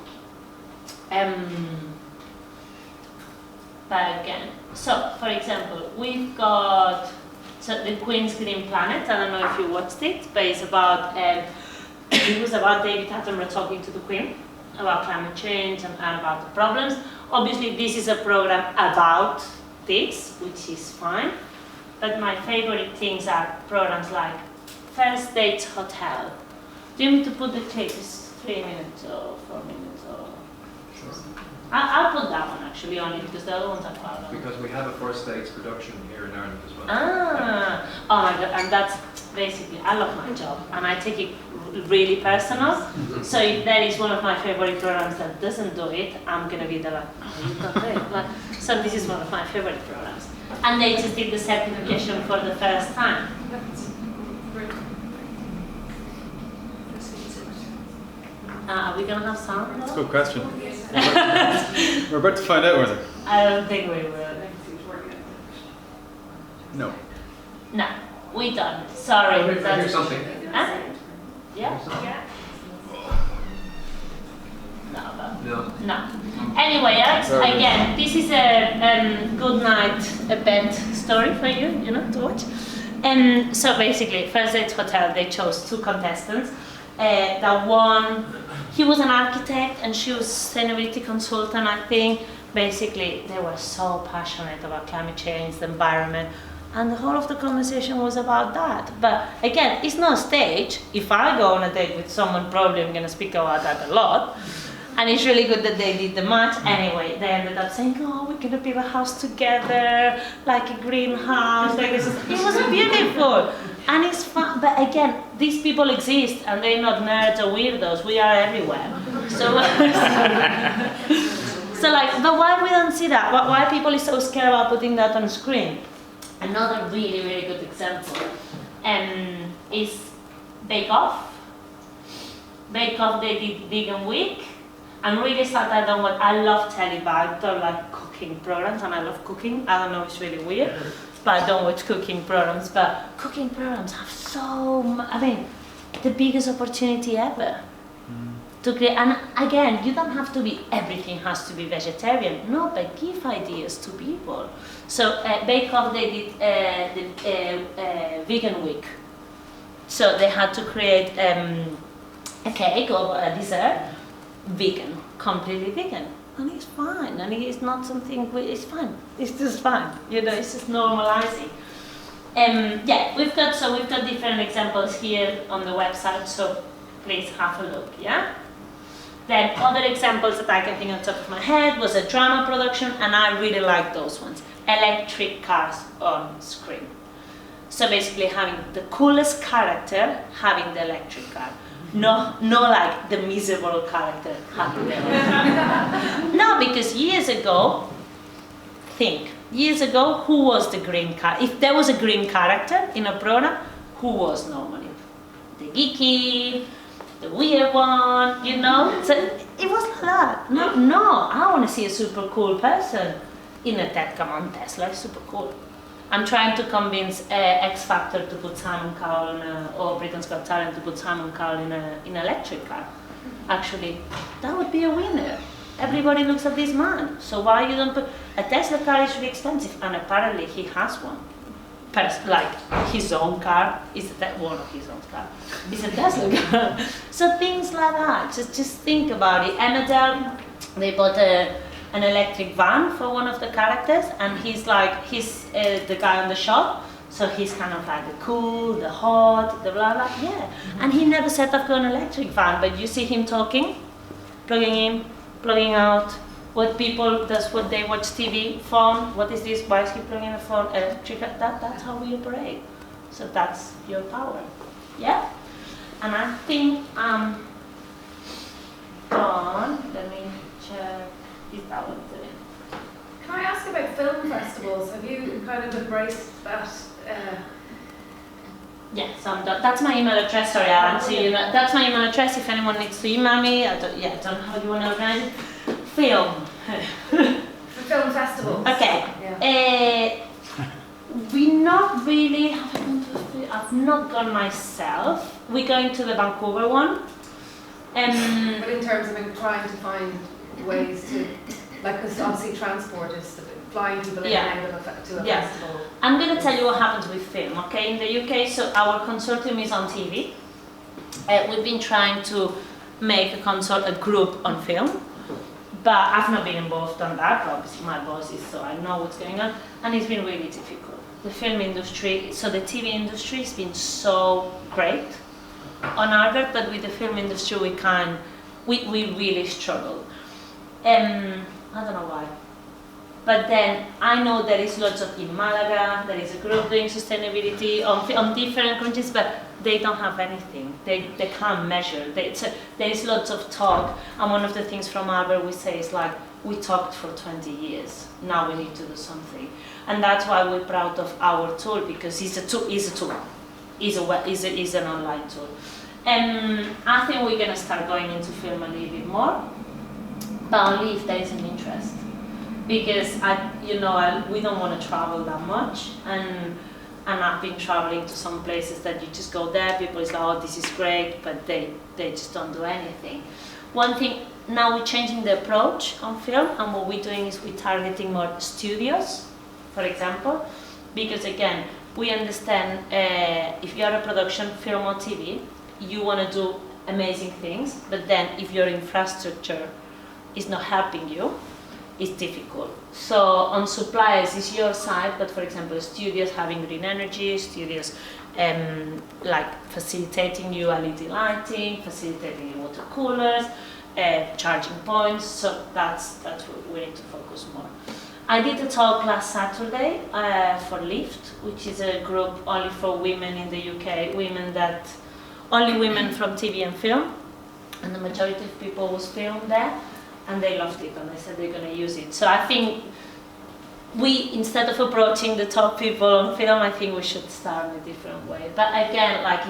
But again, so for example, we've got the Queen's Green Planet. I don't know if you watched it, but it's about it was about David Attenborough talking to the Queen about climate change and about the problems. Obviously, this is a program about this, which is fine. But my favorite things are programs like First Dates Hotel. Do you need to put the clip? It's 3 minutes or 4 minutes or? Sure. I'll put that one actually only because the other ones are quite long. Because we have a first dates production here in Ireland as well. Ah, oh my god, and that's basically, I love my job and I take it really personal. So if that is one of my favorite programs that doesn't do it, I'm gonna be the like, oh, you don't do it. Like, so this is one of my favorite programs. And they just did the certification for the first time. Are we gonna have sound? That's a good question. We're about to find out, whether. I don't think we will. No. No, we don't. Sorry. I hear something. Huh? Yeah? No, but No. no. Anyway, Alex, again, this is a good night bed story for you, you know, to watch. So basically, First Dates Hotel, they chose 2 contestants. That one, he was an architect and she was sustainability consultant, I think. Basically, they were so passionate about climate change, the environment, and the whole of the conversation was about that. But again, it's not a stage. If I go on a date with someone, probably I'm going to speak about that a lot. And it's really good that they did the match. Anyway, they ended up saying, oh, we're going to build a house together, like a greenhouse. Like this. It was beautiful. And it's fun. But again, these people exist and they're not nerds or weirdos. We are everywhere. So, so like, but why we don't see that? Why people is so scared about putting that on screen? Another really, really good example is Bake Off. Bake Off, they did Vegan Week. I'm really sad I don't want, I love telly, but I don't like cooking programs, and I love cooking. I don't know, it's really weird, but I don't watch cooking programs. But cooking programs have so much, I mean, the biggest opportunity ever to create. And again, you don't have to be, everything has to be vegetarian. No, but give ideas to people. So Bake Off, they did the Vegan Week. So they had to create a cake or a dessert, vegan, completely vegan, and it's fine. And it's not something. It's fine. It's just fine. You know, it's just normalizing. Yeah, we've got different examples here on the website. So please have a look. Yeah. Then other examples that I can think on top of my head was a drama production, and I really like those ones. Electric cars on screen. So basically having the coolest character having the electric car. No like the miserable character having the electric car. No, because years ago, who was the green car? If there was a green character in a program, who was normally? The geeky, the weird one, you know? So it was like that. No, I want to see a super cool person in a Tesla. Tesla is super cool. I'm trying to convince X Factor to put Simon Cowell or Britain's Got Talent to put Simon Cowell in an electric car. Actually, that would be a winner. Everybody looks at this man. So why you don't put a Tesla car is really expensive, and apparently he has one. Like his own car is one of his own car. It's a Tesla car. So things like that. Just think about it. Emmerdale, they bought an electric van for one of the characters, and he's the guy on the shop. So he's kind of like the cool, the hot, the blah blah. Yeah. And he never set up an electric van, but you see him talking, plugging in, plugging out. What people, that's what they watch TV, phone, what is this, why is he plugging a phone, electric, that's how we operate. So that's your power, yeah? And I think I'm done. Let me check, is that one doing? Can I ask about film festivals? Have you kind of embraced that? Yes, I'm done. That's my email address, sorry Alan, so you know, that's my email address if anyone needs to email me. I don't know how you want to organize it. Film. For film festivals? Okay. Yeah. We not really, I've not gone myself. We're going to the Vancouver one. But in terms of trying to find ways to, like, because obviously transport is flying people in and out of to a festival. I'm going to tell you what happens with film, okay? In the UK, so our consortium is on TV. We've been trying to make a group on film. But I've not been involved on that, but obviously my boss is, so I know what's going on, and it's been really difficult. The film industry, so the TV industry has been so great on Albert, but with the film industry we really struggle. I don't know why. But then I know there is lots of, in Malaga, there is a group doing sustainability on different countries, but they don't have anything. They can't measure. There is lots of talk, and one of the things from Albert we say is like, we talked for 20 years, now we need to do something. And that's why we're proud of our tool, because it's a tool, is an online tool. And I think we're gonna start going into film a little bit more, but only if there is an interest. Because we don't want to travel that much, and I've been traveling to some places that you just go there, people is like, oh, this is great, but they just don't do anything. One thing, now we're changing the approach on film, and what we're doing is we're targeting more studios, for example, because again, we understand if you're a production, film or TV, you want to do amazing things, but then if your infrastructure is not helping you, it's difficult. So on suppliers is your side, but for example, studios having green energy, studios like facilitating you LED lighting, facilitating you water coolers, charging points. So that's what we need to focus more. I did a talk last Saturday for Lift, which is a group only for women in the UK, only women from TV and film, and the majority of people was filmed there. And they loved it, and they said they're going to use it. So I think instead of approaching the top people on film, I think we should start in a different way. But again, like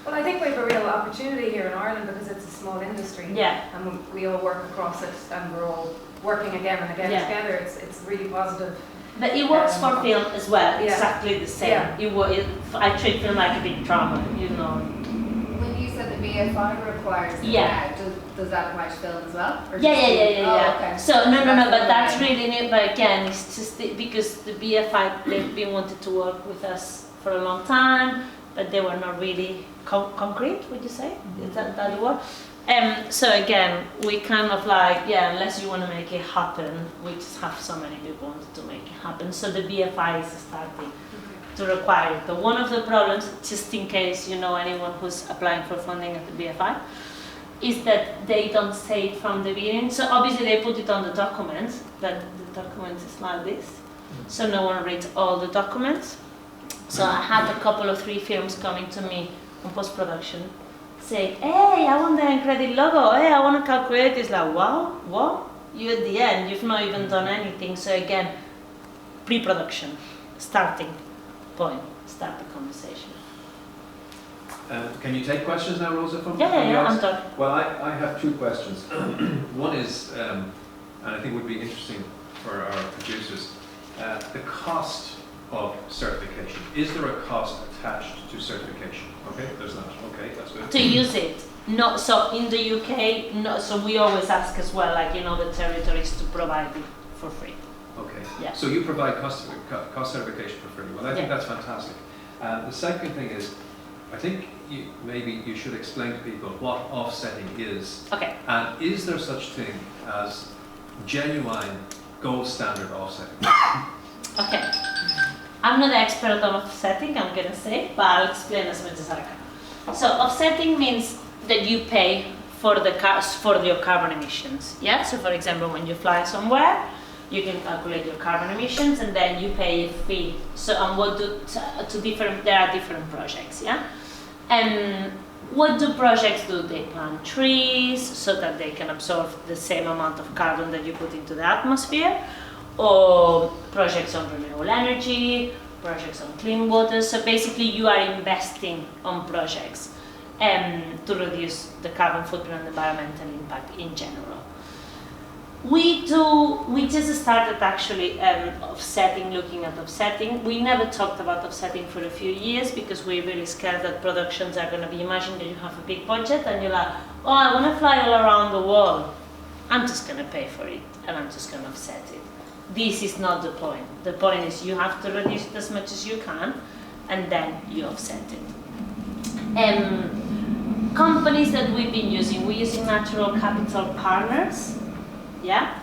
Well, I think we have a real opportunity here in Ireland because it's a small industry. Yeah. And we all work across it, and we're all working again and again together. It's really positive. But it works for film as well, exactly the same. Yeah. I treat film like a big drama, When you said the BFI requires it now, does that apply to film as well? Or Yeah. Oh, okay. So no, but that's really new. But again, it's just because the BFI, they've been wanting to work with us for a long time, but they were not really concrete, would you say? Is that the word? So again, we kind of like, unless you want to make it happen, we just have so many people wanting to make it happen. So the BFI is starting to require it. But one of the problems, just in case you know anyone who's applying for funding at the BFI, is that they don't say it from the beginning. So obviously they put it on the documents, but the document is like this. So no one reads all the documents. So I had a couple of 3 films coming to me on post-production saying, hey, I want the end credit logo, hey, I want to calculate. It's like, wow, what? You at the end, you've not even done anything. So again, pre-production, starting point, start the conversation. Can you take questions now, Rosa? From the I'm audience? done. Well, I have 2 questions. One is, and I think would be interesting for our producers, the cost of certification? Is there a cost attached to certification? Okay, there's not. Okay, that's good. To use it. No, so in the UK, no, so we always ask as well, like, the territories to provide it for free. Okay. Yeah. So you provide cost certification for free. Well, I think Yeah. that's fantastic. The second thing is, I think maybe you should explain to people what offsetting is. Okay. And is there such thing as genuine gold standard offsetting? Okay. I'm not an expert on offsetting, I'm gonna say, but I'll explain as much as I can. So offsetting means that you pay for your carbon emissions. Yeah. So for example, when you fly somewhere, you can calculate your carbon emissions, and then you pay a fee. So there are different projects. Yeah. And what do projects do? They plant trees so that they can absorb the same amount of carbon that you put into the atmosphere, or projects on renewable energy, projects on clean water. So basically you are investing on projects to reduce the carbon footprint and environmental impact in general. We just started actually looking at offsetting. We never talked about offsetting for a few years because we're really scared that productions are going to be, imagine that you have a big budget and you're like, oh, I want to fly all around the world. I'm just going to pay for it and I'm just going to offset it. This is not the point. The point is you have to reduce it as much as you can and then you offset it. Companies that we've been using, we're using Natural Capital Partners. Yeah.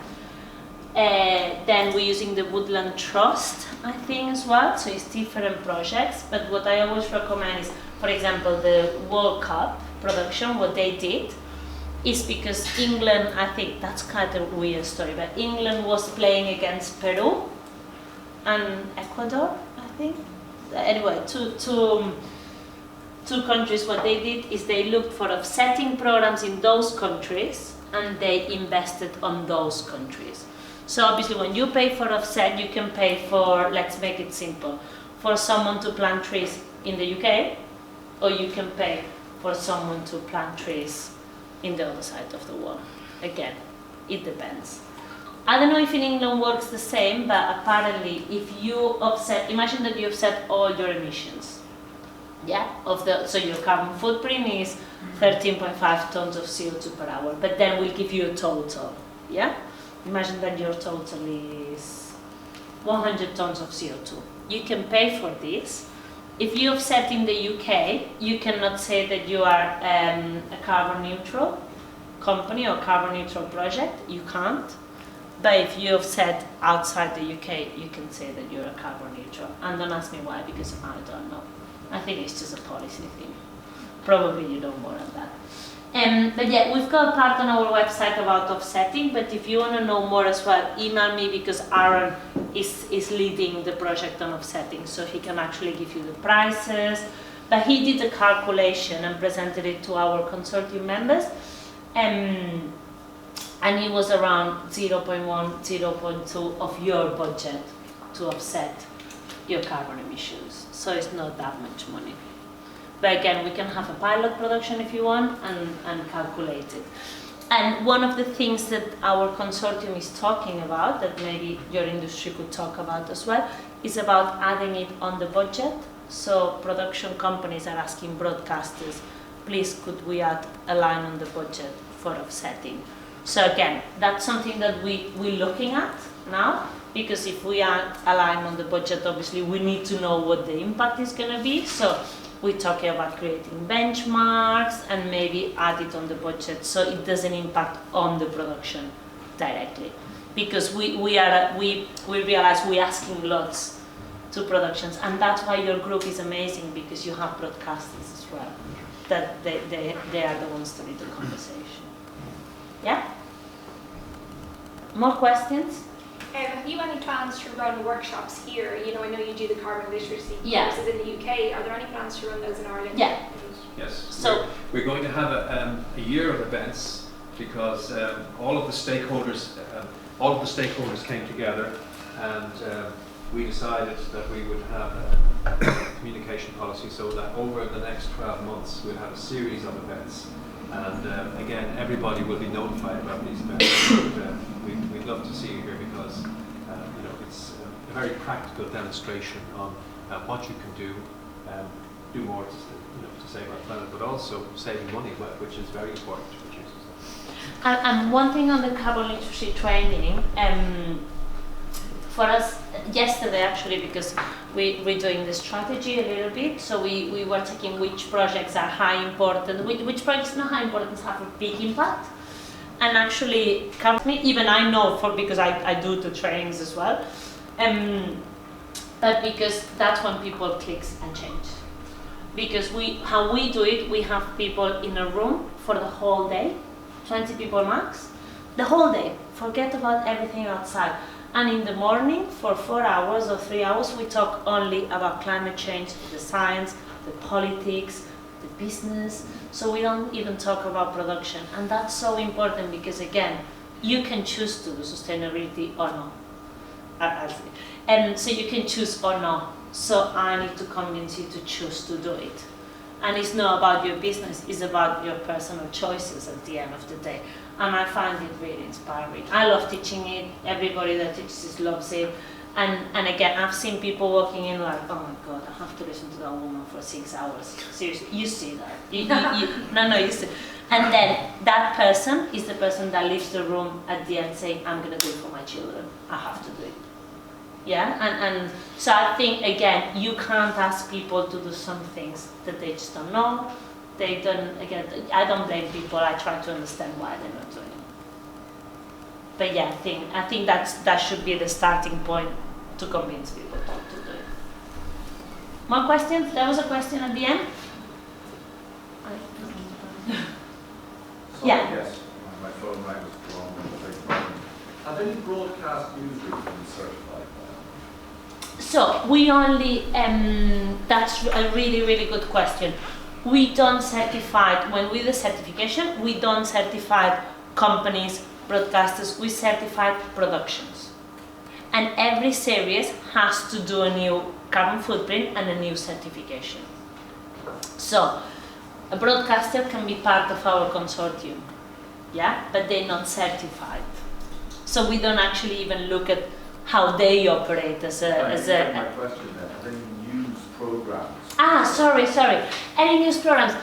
Then we're using the Woodland Trust, I think, as well. So it's different projects. But what I always recommend is, for example, the World Cup production. What they did is because England, I think that's kind of a weird story, but England was playing against Peru and Ecuador, I think. Anyway, two countries. What they did is they looked for offsetting programs in those countries, and they invested on those countries. So obviously when you pay for offset, you can pay for, let's make it simple, for someone to plant trees in the UK, or you can pay for someone to plant trees in the other side of the world. Again, it depends. I don't know if in England works the same, but apparently if you offset, imagine that you offset all your emissions. Yeah, so your carbon footprint is 13.5 tons of CO2 per hour, but then we'll give you a total. Yeah, imagine that your total is 100 tons of CO2. You can pay for this. If you offset in the UK, you cannot say that you are a carbon neutral company or carbon neutral project. You can't. But if you offset outside the UK, you can say that you're a carbon neutral. And don't ask me why, because I don't know. I think it's just a policy thing. Probably you don't warrant that. But yeah, we've got a part on our website about offsetting, but if you want to know more as well, email me, because Aaron is leading the project on offsetting, so he can actually give you the prices. But he did a calculation and presented it to our consortium members, and it was around 0.1, 0.2 of your budget to offset your carbon emissions. So it's not that much money. But again, we can have a pilot production if you want and calculate it. And one of the things that our consortium is talking about, that maybe your industry could talk about as well, is about adding it on the budget. So production companies are asking broadcasters, please could we add a line on the budget for offsetting? So again, that's something that we're looking at now, because if we add a line on the budget, obviously we need to know what the impact is going to be. So we're talking about creating benchmarks and maybe add it on the budget so it doesn't impact on the production directly. Because we realize we're asking lots to productions, and that's why your group is amazing, because you have broadcasters as well, that they are the ones to lead the conversation. Yeah? More questions? Have you any plans to run workshops here? I know you do the carbon literacy Yeah. courses in the UK. Are there any plans to run those in Ireland? Yeah. Yes. So we're going to have a year of events, because all of the stakeholders came together, and we decided that we would have a communication policy so that over the next 12 months we'll have a series of events. And again, everybody will be notified about these events. We'd love to see you here, because it's a very practical demonstration on what you can do more to save our planet, but also saving money, which is very important to producers. And one thing on the carbon literacy training, for us yesterday actually, because we're doing the strategy a little bit, so we were checking which projects are high important, which projects not high importance have a big impact. And actually, even I know because I do the trainings as well, but because that's when people click and change. Because how we do it, we have people in a room for the whole day, 20 people max, the whole day, forget about everything outside. And in the morning, for 4 hours or 3 hours, we talk only about climate change, the science, the politics, the business. So we don't even talk about production. And that's so important because, again, you can choose to do sustainability or not. And so you can choose or not. So I need to convince you to choose to do it. And it's not about your business, it's about your personal choices at the end of the day. And I find it really inspiring. I love teaching it, everybody that teaches loves it. And again, I've seen people walking in like, oh my God, I have to listen to that woman for 6 hours. Seriously, you see that. You see. And then that person is the person that leaves the room at the end saying, I'm going to do it for my children. I have to do it. Yeah, and so I think, again, you can't ask people to do some things that they just don't know. They don't, again, I don't blame people, I try to understand why they're not doing it. But yeah, I think that should be the starting point to convince people to do it. More questions? There was a question at the end? Yeah. Yes, my phone line was wrong. Have any broadcast newsrooms been certified? So we only, that's a really, really good question. We don't certify, when we do certification, we don't certify companies, broadcasters, we certify productions. And every series has to do a new carbon footprint and a new certification. So a broadcaster can be part of our consortium, yeah, but they're not certified. So we don't actually even look at how they operate as a... My question then, have any news programs? Sorry. Any news programs?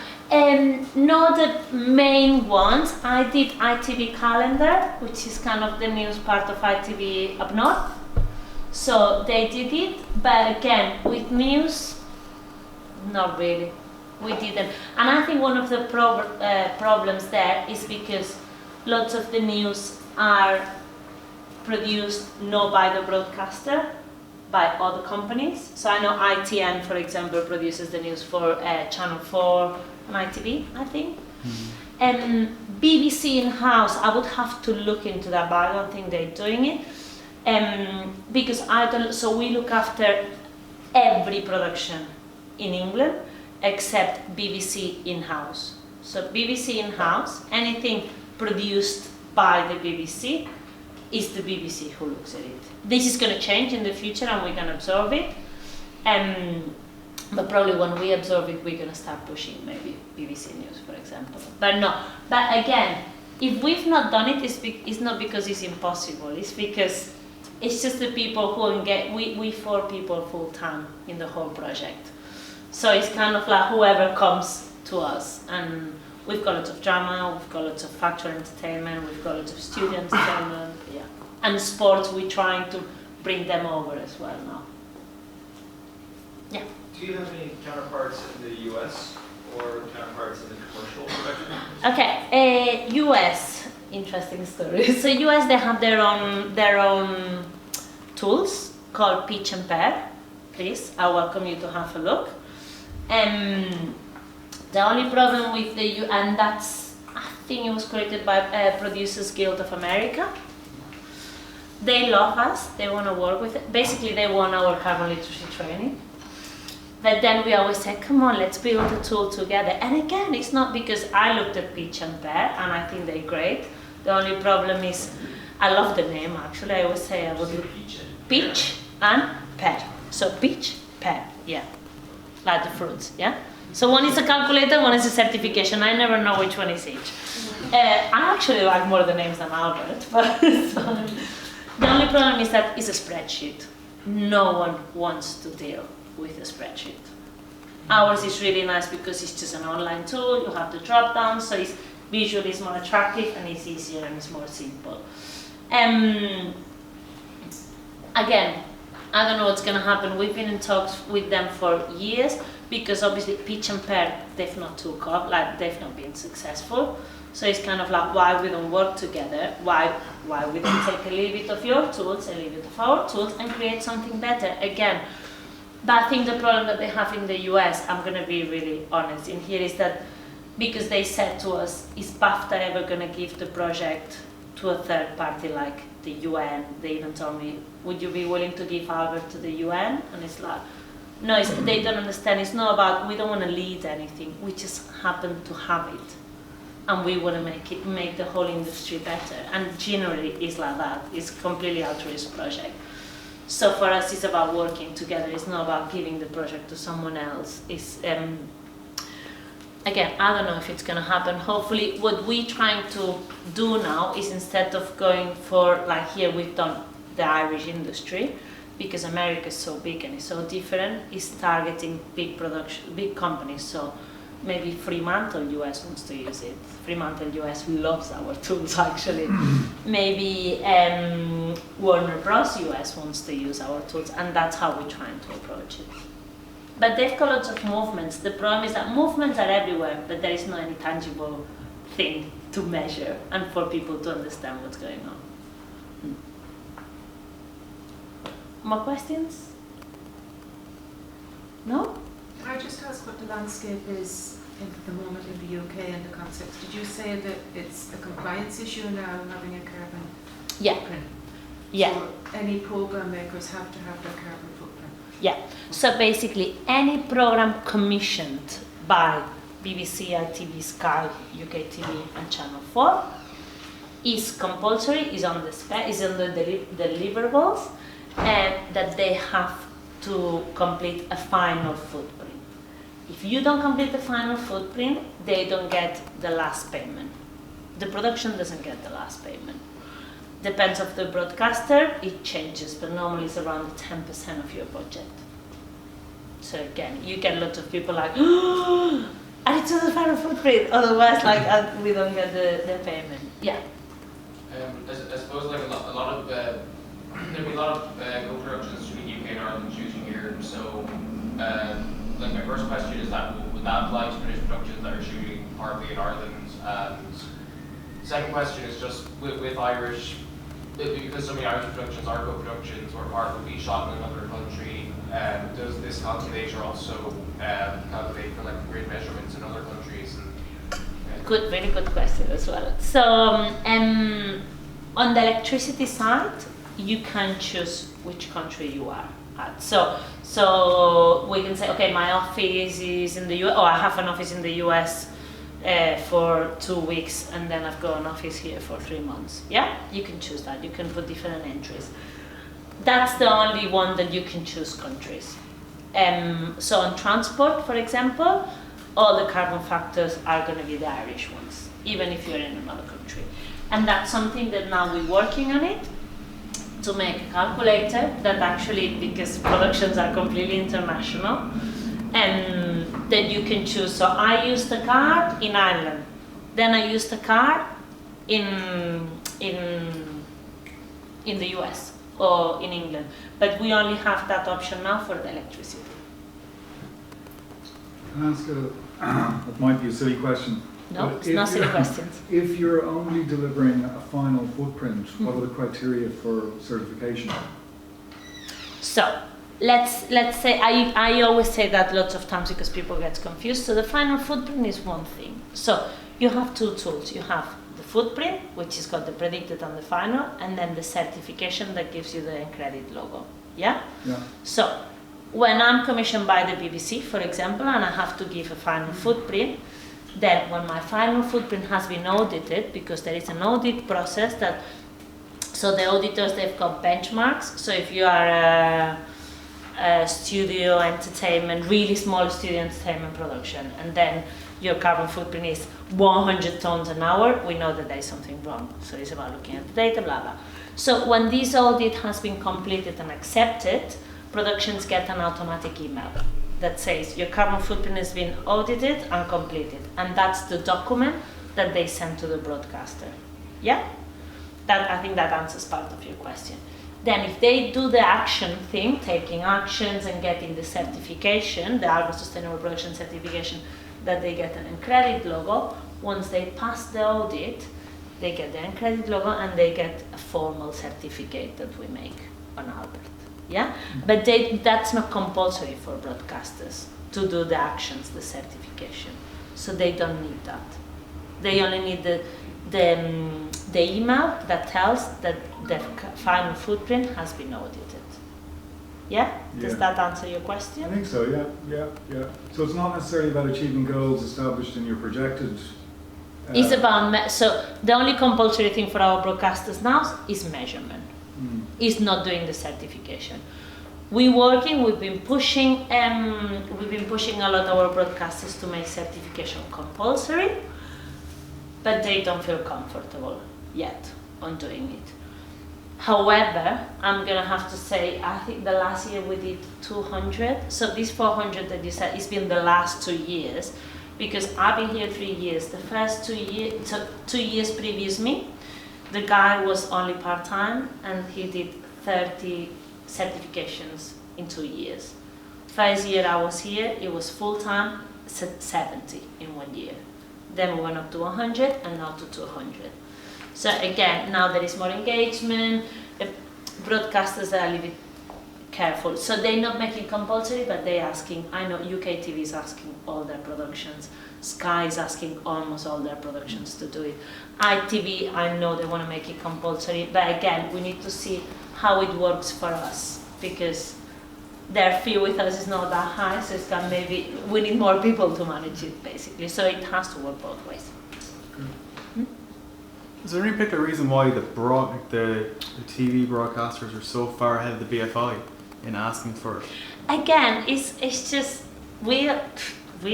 Not the main ones. I did ITV Calendar, which is kind of the news part of ITV up north. So they did it, but again, with news, not really. We didn't. And I think one of the problems there is because lots of the news are produced not by the broadcaster, by other companies. So I know ITN, for example, produces the news for Channel 4 and ITV, I think. And BBC in-house, I would have to look into that, but I don't think they're doing it. Because so we look after every production in England except BBC in-house. So BBC in-house, anything produced by the BBC, is the BBC who looks at it. This is going to change in the future and we're going to absorb it. But probably when we absorb it, we're going to start pushing maybe BBC News, for example. But no, but again, if we've not done it, it's not because it's impossible. It's because it's just the people who engage. We 4 people full time in the whole project. So it's kind of like whoever comes to us. And we've got lots of drama, we've got lots of factual entertainment, we've got lots of student entertainment, yeah. And sports, we're trying to bring them over as well now. Yeah. Do you have any counterparts in the US or counterparts in the commercial production? Okay, US, interesting story. So US, they have their own tools called Pitch and Pair. Please, I welcome you to have a look. The only problem with and that's, I think it was created by Producers Guild of America. They love us, they want to work with it. Basically, they want our carbon literacy training. But then we always say, come on, let's build a tool together. And again, it's not because I looked at Pitch and Pair, and I think they're great. The only problem is, I love the name actually. I always say I would do Pitch and Pair. So Pitch, Pair, yeah. Like the fruits, yeah? So one is a calculator, one is a certification. I never know which one is each. I actually like more the names than Albert, but The only problem is that it's a spreadsheet. No one wants to deal with a spreadsheet. Ours is really nice because it's just an online tool, you have the drop down, so it's visually it's more attractive and it's easier and it's more simple. Again, I don't know what's going to happen. We've been in talks with them for years because obviously pitch and pair, they've not took off, like they've not been successful. So it's kind of like why we don't work together, why we don't take a little bit of your tools, a little bit of our tools and create something better. Again, but I think the problem that they have in the US, I'm going to be really honest in here, is that because they said to us, is BAFTA ever going to give the project to a third party like the UN? They even told me, would you be willing to give Albert to the UN? And it's like, no, they don't understand. It's not about, we don't want to lead anything. We just happen to have it. And we want to make the whole industry better. And generally it's like that. It's completely altruist project. So for us, it's about working together. It's not about giving the project to someone else. It's, again, I don't know if it's going to happen. Hopefully, what we're trying to do now is instead of going for, like here we've done the Irish industry, because America is so big and it's so different, is targeting big companies. So maybe Fremantle US wants to use it. Fremantle US loves our tools actually. Maybe Warner Bros. US wants to use our tools, and that's how we're trying to approach it. But they've got lots of movements. The problem is that movements are everywhere, but there is no any tangible thing to measure and for people to understand what's going on. More questions? No? I just asked what the landscape is at the moment in the UK and the context. Did you say that it's a compliance issue now having a carbon footprint? Yeah. So any program makers have to have their carbon footprint? Yeah. So basically any program commissioned by BBC, ITV, Sky, UK TV and Channel 4 is compulsory, is on the deliverables, and that they have to complete a final footprint. If you don't complete the final footprint, they don't get the last payment. The production doesn't get the last payment. Depends on the broadcaster, it changes, but normally it's around 10% of your budget. So again, you get a lot of people like, oh, I need to do the final footprint, otherwise like we don't get the payment. Yeah. I suppose like a lot of there'll be a lot of co-productions between UK and Ireland shooting here. So like my first question is that would that apply to British productions that are shooting partly in Ireland? And second question is just with Irish, because so many Irish productions are co-productions or part will be shot in another country. Does this calculator also calculate for like grid measurements in other countries? Good, very good question as well. So on the electricity side, you can choose which country you are at. So we can say, okay, my office is in the US, or I have an office in the US for 2 weeks, and then I've got an office here for 3 months. Yeah, you can choose that. You can put different entries. That's the only one that you can choose countries. So on transport, for example, all the carbon factors are going to be the Irish ones, even if you're in another country. And that's something that now we're working on it, to make a calculator that actually, because productions are completely international, and that you can choose. So I used the card in Ireland, then I used the card in the US or in England, but we only have that option now for the electricity. Can I ask it might be a silly question. No, it's not silly questions. If you're only delivering a final footprint, what are the criteria for certification? So let's say, I always say that lots of times because people get confused. So the final footprint is one thing. So you have two tools. You have the footprint, which is got the predicted and the final, and then the certification that gives you the credit logo. Yeah? Yeah. So when I'm commissioned by the BBC, for example, and I have to give a final footprint, then when my final footprint has been audited, because there is an audit process that, so the auditors, they've got benchmarks. So if you are a studio entertainment, really small studio entertainment production, and then your carbon footprint is 100 tons an hour, we know that there is something wrong. So it's about looking at the data, blah, blah. So when this audit has been completed and accepted, productions get an automatic email that says your carbon footprint has been audited and completed, and that's the document that they send to the broadcaster. Yeah? That, I think that answers part of your question. Then if they do the action thing, taking actions and getting the certification, the Albert Sustainable Production certification, that they get an Encredit logo, once they pass the audit, they get the Encredit logo and they get a formal certificate that we make on Albert. Yeah? But that's not compulsory for broadcasters to do the actions, the certification. So they don't need that. They only need the email that tells that the final footprint has been audited. Yeah? Does that answer your question? I think so, yeah. So it's not necessarily about achieving goals established in your projected... It's about, so the only compulsory thing for our broadcasters now is measurement. Is not doing the certification. We've been pushing a lot of our broadcasters to make certification compulsory, but they don't feel comfortable yet on doing it. However, I'm gonna have to say, I think the last year we did 200. So this 400 that you said, it's been the last 2 years, because I've been here 3 years. The first 2 years, so 2 years previous me, the guy was only part-time and he did 30 certifications in 2 years. First year I was here, it was full-time, 70 in 1 year. Then we went up to 100 and now to 200. So again, now there is more engagement, the broadcasters are a little bit careful. So they're not making compulsory, but they're asking, I know UK TV is asking all their productions, Sky is asking almost all their productions to do it. ITV, I know they want to make it compulsory, but again, we need to see how it works for us, because their fee with us is not that high, so it's got maybe, we need more people to manage it basically, so it has to work both ways. Is there any particular reason why the TV broadcasters are so far ahead of the BFI in asking for it? Again, it's just, we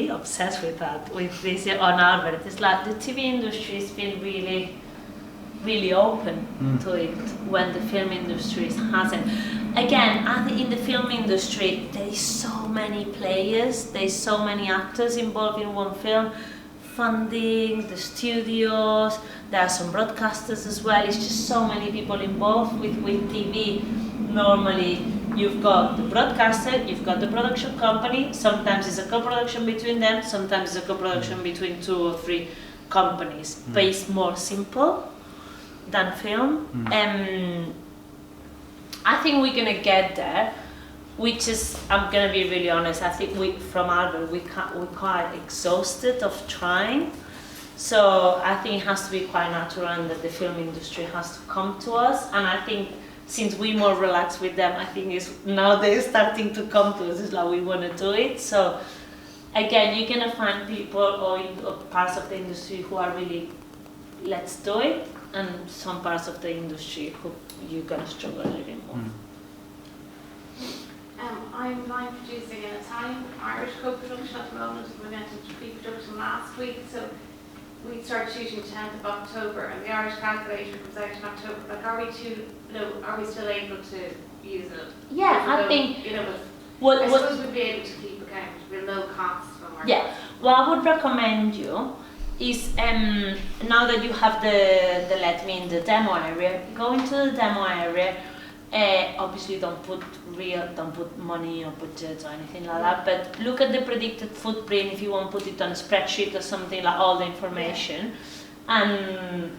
obsessed with that, with this on Albert. It's like the TV industry has been really open to it, when the film industry hasn't. Again, I think in the film industry, there is so many players, there's so many actors involved in one film, funding, the studios, there are some broadcasters as well, it's just so many people involved with TV. Normally, you've got the broadcaster, you've got the production company, sometimes it's a co-production between them, sometimes it's a co-production between 2 or 3 companies, but it's more simple than film. I think we're gonna get there, which is, I'm gonna be really honest, I think from Albert, we're quite exhausted of trying. So I think it has to be quite natural, and that the film industry has to come to us. And I think since we're more relaxed with them, I think now they're starting to come to us, it's like we wanna do it. So again, you're gonna find people or parts of the industry who are really, let's do it, and some parts of the industry who you're gonna struggle a little bit more. I'm line producing an Italian-Irish co-production at the moment. We went into pre-production last week, so we start shooting 10th of October, and the Irish Calculator comes out in October. Like, are we still able to use it? Yeah, I think. I suppose we'd be able to keep account with low costs from our. Yeah, what I would recommend you is now that you have the Let Me in the demo area, go into the demo area. Obviously don't put money or budgets or anything like that, but look at the predicted footprint if you want to put it on a spreadsheet or something, like all the information, and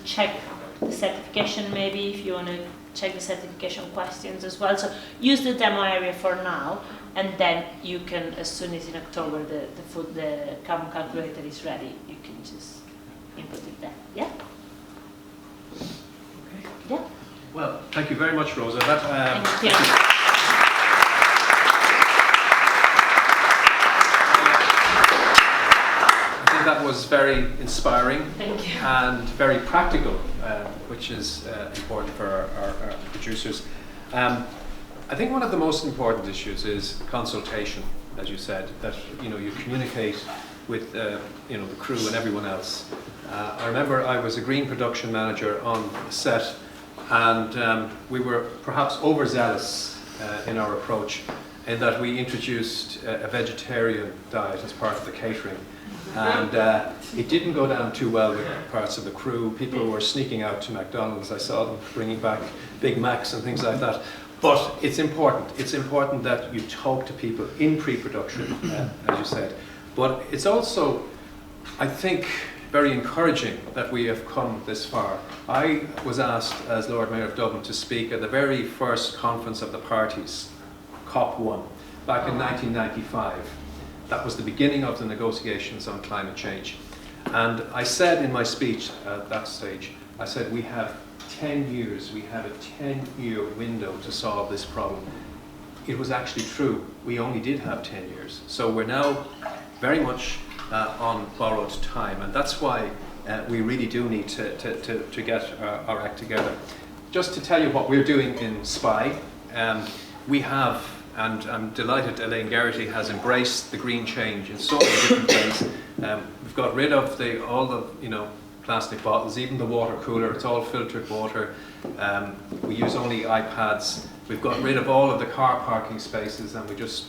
check the certification maybe if you want to check the certification questions as well. So use the demo area for now, and then you can, as soon as in October the carbon calculator is ready, you can just input it there. Yeah? Okay. Yeah. Well, thank you very much, Rosa. That, thank you. I think that was very inspiring and very practical, which is important for our producers. I think one of the most important issues is consultation, as you said, that you communicate with you know, the crew and everyone else. I remember I was a green production manager on set, and we were perhaps overzealous in our approach, in that we introduced a vegetarian diet as part of the catering. And it didn't go down too well with parts of the crew. People were sneaking out to McDonald's. I saw them bringing back Big Macs and things like that. But it's important. It's important that you talk to people in pre-production, as you said. But it's also, I think, very encouraging that we have come this far. I was asked as Lord Mayor of Dublin to speak at the very first conference of the parties, COP1, back in 1995. That was the beginning of the negotiations on climate change. And I said in my speech at that stage, I said we have 10 years, we have a 10-year window to solve this problem. It was actually true. We only did have 10 years. So we're now very much on borrowed time, and that's why we really do need to get our act together. Just to tell you what we're doing in SPI, we have, and I'm delighted Elaine Geraghty has embraced the green change in so many different ways. We've got rid of all the plastic bottles, even the water cooler, it's all filtered water. We use only iPads. We've got rid of all of the car parking spaces, and we just,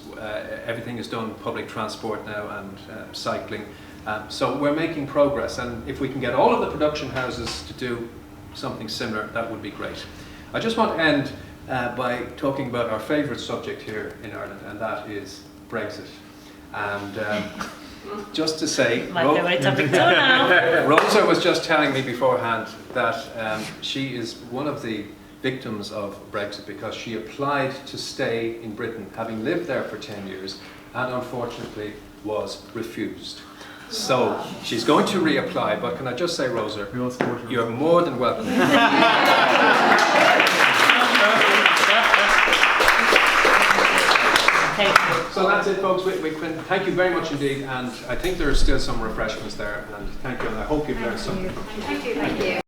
everything is done public transport now and cycling. So we're making progress, and if we can get all of the production houses to do something similar, that would be great. I just want to end by talking about our favourite subject here in Ireland, and that is Brexit. And just to say, my favourite topic too now. Rosa was just telling me beforehand that she is one of the victims of Brexit because she applied to stay in Britain, having lived there for 10 years, and unfortunately was refused. So she's going to reapply, but can I just say, Rosa, you're more than welcome. Thank you. So that's it, folks. Thank you very much indeed, and I think there are still some refreshments there, and thank you, and I hope you've learned something. Thank you.